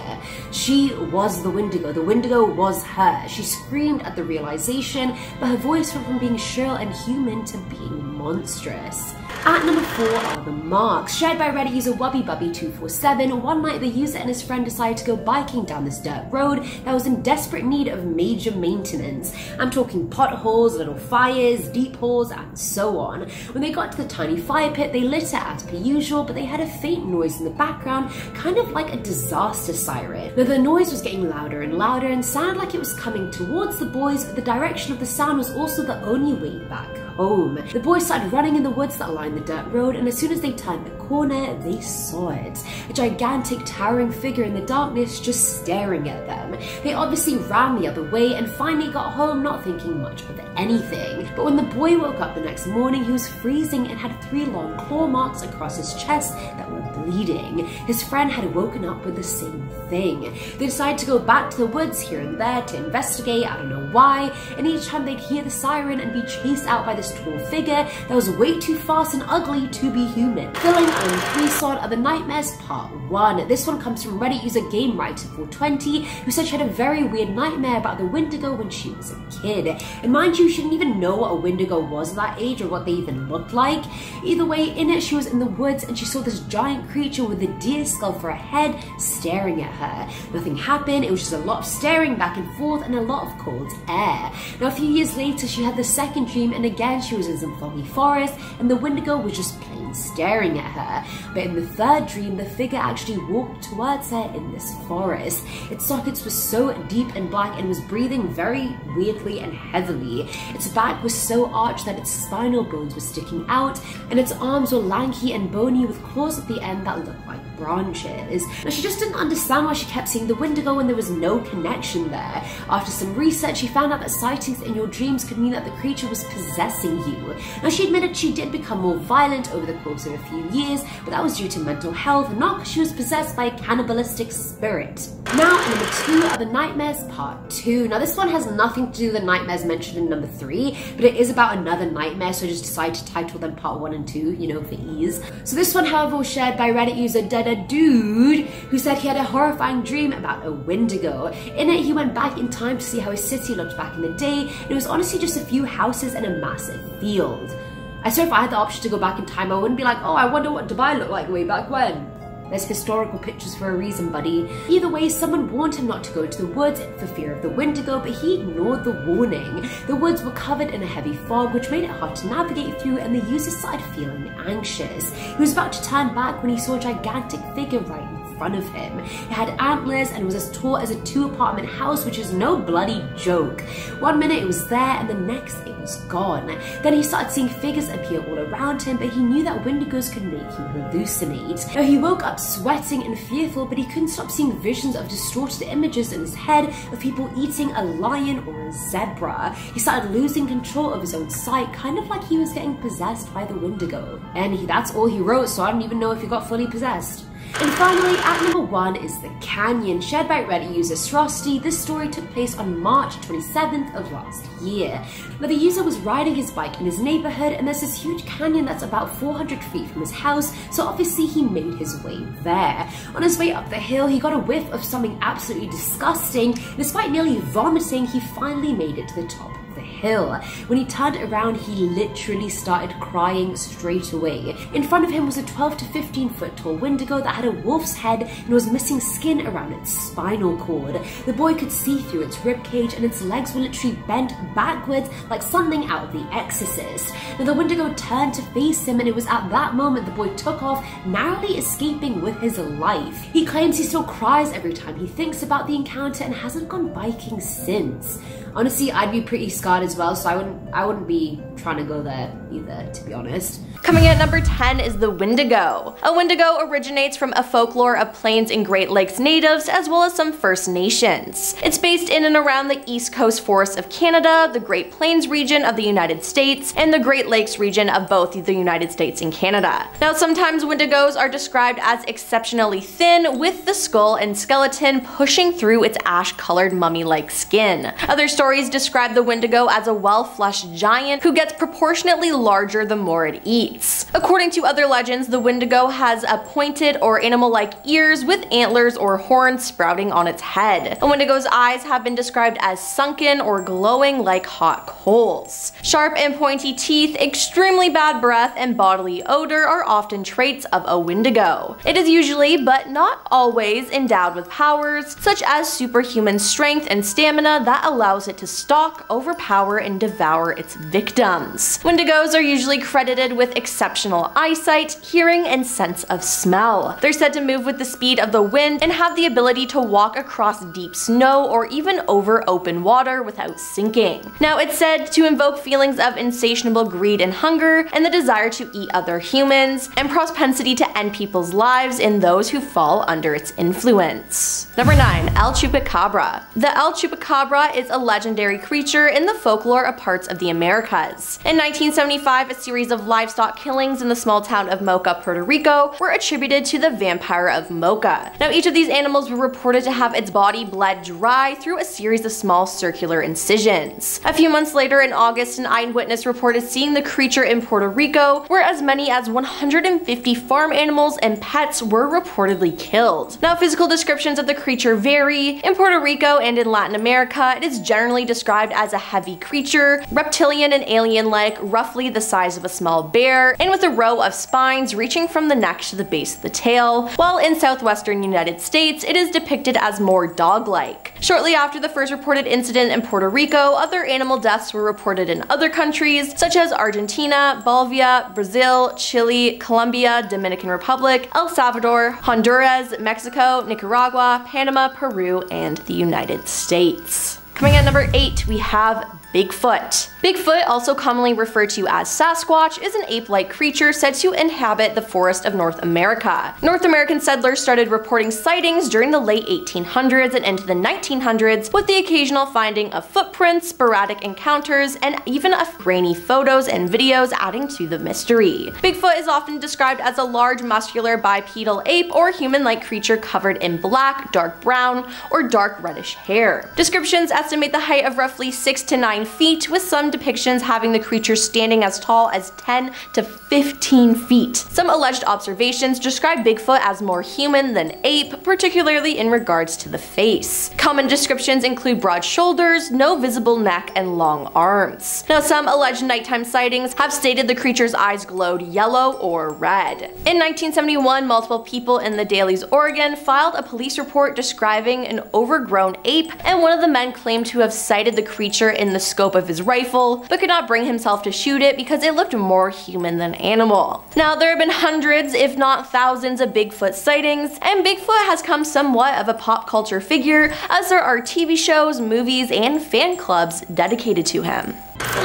Speaker 3: She was the Wendigo was her. She screamed at the realization, but her voice went from being shrill and human to being monstrous. At number 4 are the marks. Shared by Reddit user WubbyBubby247, one night the user and his friend decided to go biking down this dirt road that was in desperate need of major maintenance. I'm talking potholes, little fires, deep holes, and so on. When they got to the tiny fire pit, they lit it as per usual, but they had a faint noise in the background, kind of like a disaster siren. Now the noise was getting louder and louder and sounded like it was coming towards the boys, but the direction of the sound was also the only way back home. The boys started running in the woods that lined the dirt road, and as soon as they turned the corner, they saw it. A gigantic towering figure in the darkness just staring at them. They obviously ran the other way and finally got home not thinking much of anything. But when the boy woke up the next morning, he was freezing and had 3 long claw marks across his chest that were bleeding. His friend had woken up with the same thing. They decided to go back to the woods here and there to investigate, I don't know why, and each time they'd hear the siren and be chased out by this tall figure that was way too fast and ugly to be human. Filling on 3 Sword Are the Nightmares Part 1. This one comes from Reddit user GameWriter420, who said she had a very weird nightmare about the Wendigo when she was a kid. And mind you, she didn't even know what a Wendigo was at that age or what they even looked like. Either way, in it she was in the woods and she saw this giant creature with a deer skull for a head staring at her. Nothing happened, it was just a lot of staring back and forth and a lot of cold air. Now a few years later she had the second dream, and again she was in some foggy forest and the Wendigo was just plain staring at her. But in the third dream, the figure actually walked towards her in this forest. Its sockets were so deep and black and was breathing very weirdly and heavily. Its back was so arched that its spinal bones were sticking out, and its arms were lanky and bony with claws at the end that looked like branches. Now she just didn't understand why she kept seeing the Wendigo when there was no connection there. After some research, she found out that sightings in your dreams could mean that the creature was possessing you. Now she admitted she did become more violent over the course of a few years, but that was due to mental health, not because she was possessed by a cannibalistic spirit. Now number 2 are the Nightmares Part 2. Now this one has nothing to do with the nightmares mentioned in number 3, but it is about another nightmare, so I just decided to title them Part 1 and 2, you know, for ease. So this one, however, was shared by Reddit user Dude, who said he had a horrifying dream about a Wendigo. In it, he went back in time to see how his city looked back in the day, and it was honestly just a few houses and a massive field. I swear if I had the option to go back in time, I wouldn't be like, oh, I wonder what Dubai looked like way back when. There's historical pictures for a reason, buddy. Either way, someone warned him not to go to the woods for fear of the Wendigo, but he ignored the warning. The woods were covered in a heavy fog, which made it hard to navigate through, and the user started feeling anxious. He was about to turn back when he saw a gigantic figure right in front of him. It had antlers and was as tall as a 2-apartment house, which is no bloody joke. One minute it was there, and the next it was gone. Then he started seeing figures appear all around him, but he knew that Wendigos could make him hallucinate. Now he woke up sweating and fearful, but he couldn't stop seeing visions of distorted images in his head of people eating a lion or a zebra. He started losing control of his own sight, kind of like he was getting possessed by the Wendigo. And that's all he wrote, so I don't even know if he got fully possessed. And finally, at number 1 is The Canyon, shared by Reddit user Srosty. This story took place on March 27th of last year. Now the user was riding his bike in his neighborhood, and there's this huge canyon that's about 400 feet from his house, so obviously he made his way there. On his way up the hill, he got a whiff of something absolutely disgusting. Despite nearly vomiting, he finally made it to the top of the hill. When he turned around, he literally started crying straight away. In front of him was a 12 to 15 foot tall Wendigo that had a wolf's head and was missing skin around its spinal cord. The boy could see through its ribcage, and its legs were literally bent backwards like something out of The Exorcist. Now the Wendigo turned to face him, and it was at that moment the boy took off, narrowly escaping with his life. He claims he still cries every time he thinks about the encounter and hasn't gone biking since. Honestly, I'd be pretty scarred as well, so I wouldn't be trying to go there either, to be honest.
Speaker 6: Coming in at number 10 is the Wendigo. A Wendigo originates from a folklore of Plains and Great Lakes natives, as well as some First Nations. It's based in and around the East Coast forests of Canada, the Great Plains region of the United States, and the Great Lakes region of both the United States and Canada. Now sometimes Wendigos are described as exceptionally thin, with the skull and skeleton pushing through its ash-colored mummy-like skin. Other stories describe the Wendigo as a well-fleshed giant who gets proportionately larger the more it eats. According to other legends, the Wendigo has a pointed or animal-like ears with antlers or horns sprouting on its head. A Wendigo's eyes have been described as sunken or glowing like hot coals. Sharp and pointy teeth, extremely bad breath, and bodily odor are often traits of a Wendigo. It is usually, but not always, endowed with powers such as superhuman strength and stamina that allows it it to stalk, overpower, and devour its victims. Wendigos are usually credited with exceptional eyesight, hearing, and sense of smell. They're said to move with the speed of the wind and have the ability to walk across deep snow or even over open water without sinking. Now, it's said to invoke feelings of insatiable greed and hunger, and the desire to eat other humans, and propensity to end people's lives in those who fall under its influence. Number 9. El Chupacabra. The El Chupacabra is a legendary creature in the folklore of parts of the Americas. In 1975, a series of livestock killings in the small town of Mocha, Puerto Rico were attributed to the vampire of Mocha. Now, each of these animals were reported to have its body bled dry through a series of small circular incisions. A few months later, in August, an eyewitness reported seeing the creature in Puerto Rico, where as many as 150 farm animals and pets were reportedly killed. Now, physical descriptions of the creature vary. In Puerto Rico and in Latin America, it is generally described as a heavy creature, reptilian and alien-like, roughly the size of a small bear, and with a row of spines reaching from the neck to the base of the tail, while in southwestern United States, it is depicted as more dog-like. Shortly after the first reported incident in Puerto Rico, other animal deaths were reported in other countries, such as Argentina, Bolivia, Brazil, Chile, Colombia, Dominican Republic, El Salvador, Honduras, Mexico, Nicaragua, Panama, Peru, and the United States. Coming at number 8, we have Bigfoot. Bigfoot, also commonly referred to as Sasquatch, is an ape-like creature said to inhabit the forest of North America. North American settlers started reporting sightings during the late 1800s and into the 1900s, with the occasional finding of footprints, sporadic encounters, and even of grainy photos and videos adding to the mystery. Bigfoot is often described as a large, muscular, bipedal ape or human-like creature covered in black, dark brown, or dark reddish hair. Descriptions estimate the height of roughly 6 to 9 feet, with some depictions having the creature standing as tall as 10 to 15 feet. Some alleged observations describe Bigfoot as more human than ape, particularly in regards to the face. Common descriptions include broad shoulders, no visible neck, and long arms. Now, some alleged nighttime sightings have stated the creature's eyes glowed yellow or red. In 1971, multiple people in the Dailies, Oregon filed a police report describing an overgrown ape, and one of the men claimed to have sighted the creature in the scope of his rifle, but could not bring himself to shoot it because it looked more human than animal. Now, there have been hundreds, if not thousands, of Bigfoot sightings, and Bigfoot has come somewhat of a pop culture figure, as there are TV shows, movies, and fan clubs dedicated to him.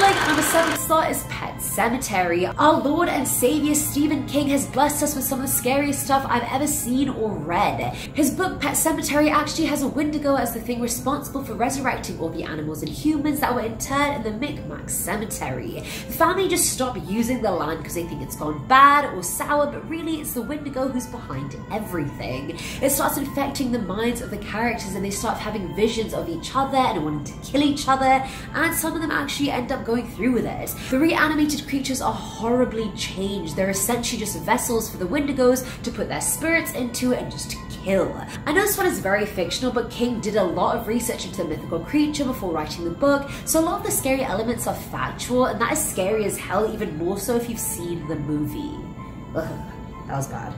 Speaker 3: Like number 7 slot is Pet Sematary. Our Lord and Savior Stephen King has blessed us with some of the scariest stuff I've ever seen or read. His book Pet Sematary actually has a Wendigo as the thing responsible for resurrecting all the animals and humans that were interred in the Micmac Cemetery. The family just stopped using the land because they think it's gone bad or sour, but really it's the Wendigo who's behind everything. It starts infecting the minds of the characters and they start having visions of each other and wanting to kill each other, and some of them actually end up going through with it. The reanimated creatures are horribly changed. They're essentially just vessels for the Wendigos to put their spirits into and just to kill. I know this one is very fictional, but King did a lot of research into the mythical creature before writing the book, so a lot of the scary elements are factual, and that is scary as hell, even more so if you've seen the movie. Ugh, that was bad.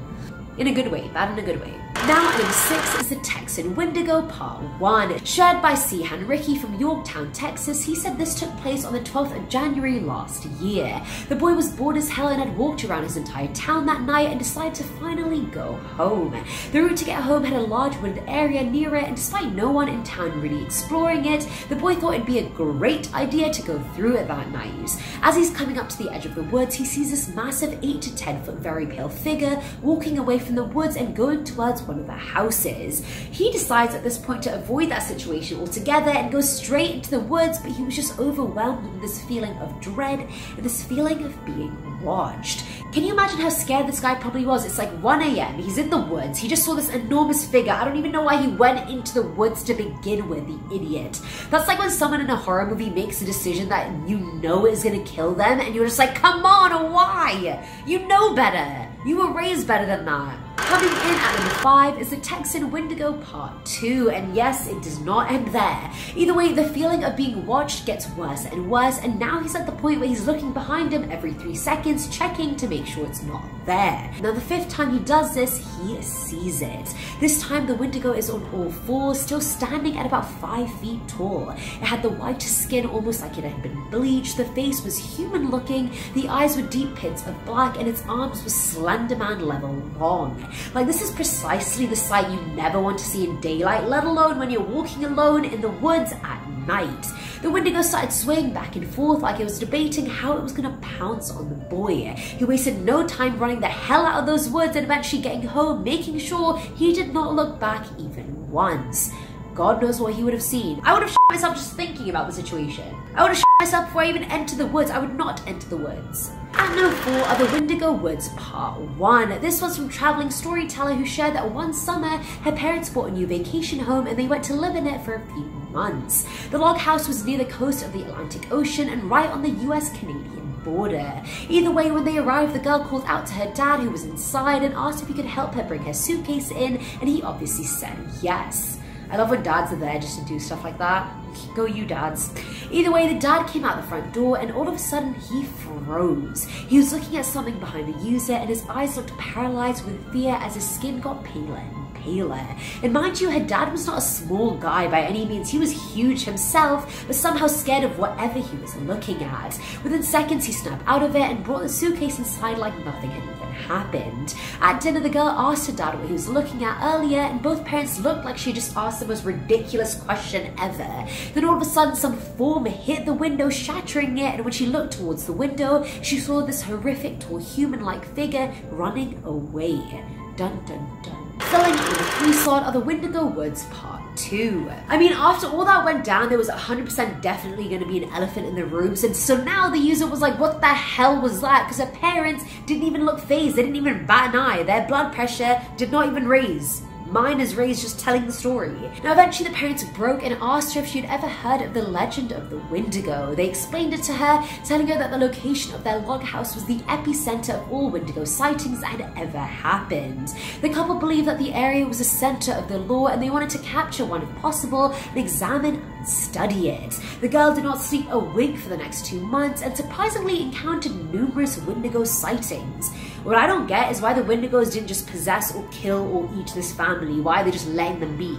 Speaker 3: In a good way, bad in a good way. Now, number 6 is the Texan Wendigo Part 1. Shared by Sehan Ricky from Yorktown, Texas, he said this took place on the 12th of January last year. The boy was bored as hell and had walked around his entire town that night and decided to finally go home. The route to get home had a large wooded area near it, and despite no one in town really exploring it, the boy thought it'd be a great idea to go through it that night. As he's coming up to the edge of the woods, he sees this massive 8 to 10 foot very pale figure walking away from the woods and going towards one of the houses. He decides at this point to avoid that situation altogether and goes straight into the woods, but he was just overwhelmed with this feeling of dread and this feeling of being watched. Can you imagine how scared this guy probably was? It's like 1 AM, he's in the woods, he just saw this enormous figure. I don't even know why he went into the woods to begin with, the idiot. That's like when someone in a horror movie makes a decision that you know is gonna kill them and you're just like, come on, why? You know better. You were raised better than that. Coming in at number 5 is the Texan Wendigo Part 2, and yes, it does not end there. Either way, the feeling of being watched gets worse and worse, and now he's at the point where he's looking behind him every 3 seconds, checking to make sure it's not there. Now the 5th time he does this, he sees it. This time the Wendigo is on all fours, still standing at about 5 feet tall. It had the whitest skin, almost like it had been bleached, the face was human looking, the eyes were deep pits of black, and its arms were Slender Man level long. Like, this is precisely the sight you never want to see in daylight, let alone when you're walking alone in the woods at night. The Wendigo started swaying back and forth like it was debating how it was going to pounce on the boy. He wasted no time running the hell out of those woods and eventually getting home, making sure he did not look back even once. God knows what he would have seen. I would have shot myself just thinking about the situation. I would have shot myself before I even entered the woods. I would not enter the woods. At number 4 are the Wendigo Woods Part 1. This was from traveling storyteller who shared that one summer her parents bought a new vacation home and they went to live in it for a few months. The log house was near the coast of the Atlantic Ocean and right on the US-Canadian border. Either way, when they arrived, the girl called out to her dad who was inside and asked if he could help her bring her suitcase in, and he obviously said yes. I love when dads are there just to do stuff like that. Go you dads. Either way, the dad came out the front door and all of a sudden he froze. He was looking at something behind the user and his eyes looked paralyzed with fear as his skin got paler and paler. And mind you, her dad was not a small guy by any means. He was huge himself, but somehow scared of whatever he was looking at. Within seconds, he snapped out of it and brought the suitcase inside like nothing had even happened. At dinner, the girl asked her dad what he was looking at earlier, and both parents looked like she just asked the most ridiculous question ever. Then all of a sudden, some form hit the window, shattering it, and when she looked towards the window, she saw this horrific, tall, human-like figure running away. Dun dun dun. Filling in the 3 slot are the Wendigo Woods Part 2. I mean, after all that went down, there was 100% definitely going to be an elephant in the rooms, and so now the user was like, what the hell was that? Because her parents didn't even look phased, they didn't even bat an eye, their blood pressure did not even raise. Mine is raised just telling the story. Now eventually the parents broke and asked her if she had ever heard of the legend of the Wendigo. They explained it to her, telling her that the location of their log house was the epicenter of all Wendigo sightings that had ever happened. The couple believed that the area was the center of the lore and they wanted to capture one if possible and examine and study it. The girl did not sleep a wink for the next 2 months and surprisingly encountered numerous Wendigo sightings. What I don't get is why the Wendigos didn't just possess or kill or eat this family, why are they just letting them be?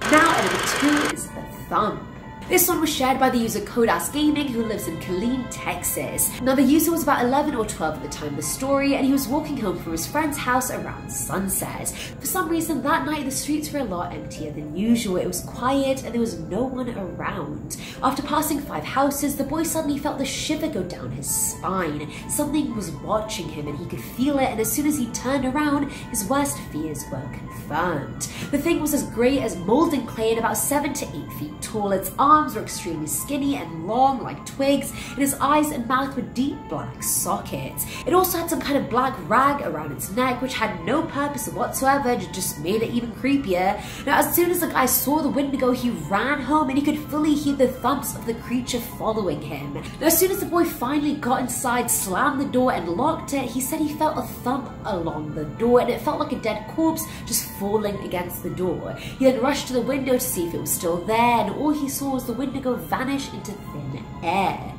Speaker 3: Now at number 2 is the thumb. This one was shared by the user Kodas Gaming, who lives in Killeen, Texas. Now the user was about 11 or 12 at the time of the story, and he was walking home from his friend's house around sunset. For some reason that night the streets were a lot emptier than usual. It was quiet and there was no one around. After passing 5 houses, the boy suddenly felt the shiver go down his spine. Something was watching him and he could feel it, and as soon as he turned around, his worst fears were confirmed. The thing was as grey as molten clay and about 7 to 8 feet tall. Its arms were extremely skinny and long like twigs, and his eyes and mouth were deep black sockets. It also had some kind of black rag around its neck which had no purpose whatsoever, just made it even creepier. Now as soon as the guy saw the Wendigo, he ran home and he could fully hear the thumps of the creature following him. Now as soon as the boy finally got inside, slammed the door and locked it, he said he felt a thump along the door and it felt like a dead corpse just falling against the door. He then rushed to the window to see if it was still there, and all he saw was the Wendigo vanish into thin air.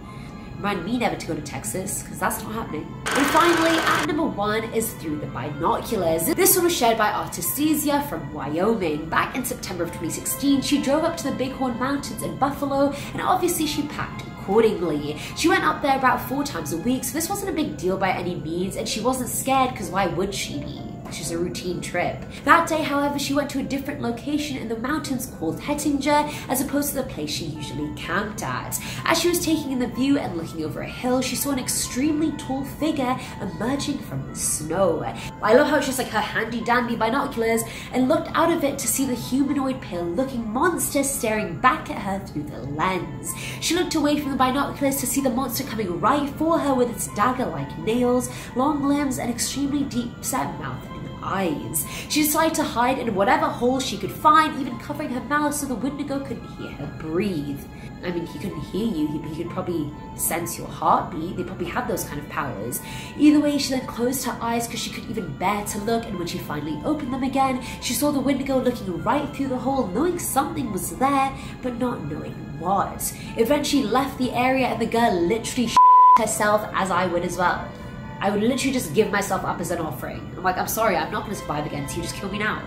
Speaker 3: Remind me never to go to Texas, because that's not happening. And finally, at number 1 is Through the Binoculars. This one was shared by Artestesia from Wyoming. Back in September of 2016, she drove up to the Bighorn Mountains in Buffalo, and obviously she packed accordingly. She went up there about 4 times a week, so this wasn't a big deal by any means, and she wasn't scared because why would she be? It's just a routine trip. That day, however, she went to a different location in the mountains called Hettinger, as opposed to the place she usually camped at. As she was taking in the view and looking over a hill, she saw an extremely tall figure emerging from the snow. I love how it's just like her handy dandy binoculars, and looked out of it to see the humanoid pale looking monster staring back at her through the lens. She looked away from the binoculars to see the monster coming right for her with its dagger-like nails, long limbs, and extremely deep set mouth and eyes. She decided to hide in whatever hole she could find, even covering her mouth so the Wendigo couldn't hear her breathe. I mean, he couldn't hear you, he could probably sense your heartbeat, they probably have those kind of powers. Either way, she then closed her eyes because she couldn't even bear to look, and when she finally opened them again, she saw the Wendigo looking right through the hole, knowing something was there, but not knowing what. Eventually left the area, and the girl literally herself, as I would as well. I would literally just give myself up as an offering. I'm like, I'm sorry, I'm not going to survive again, so you just kill me now.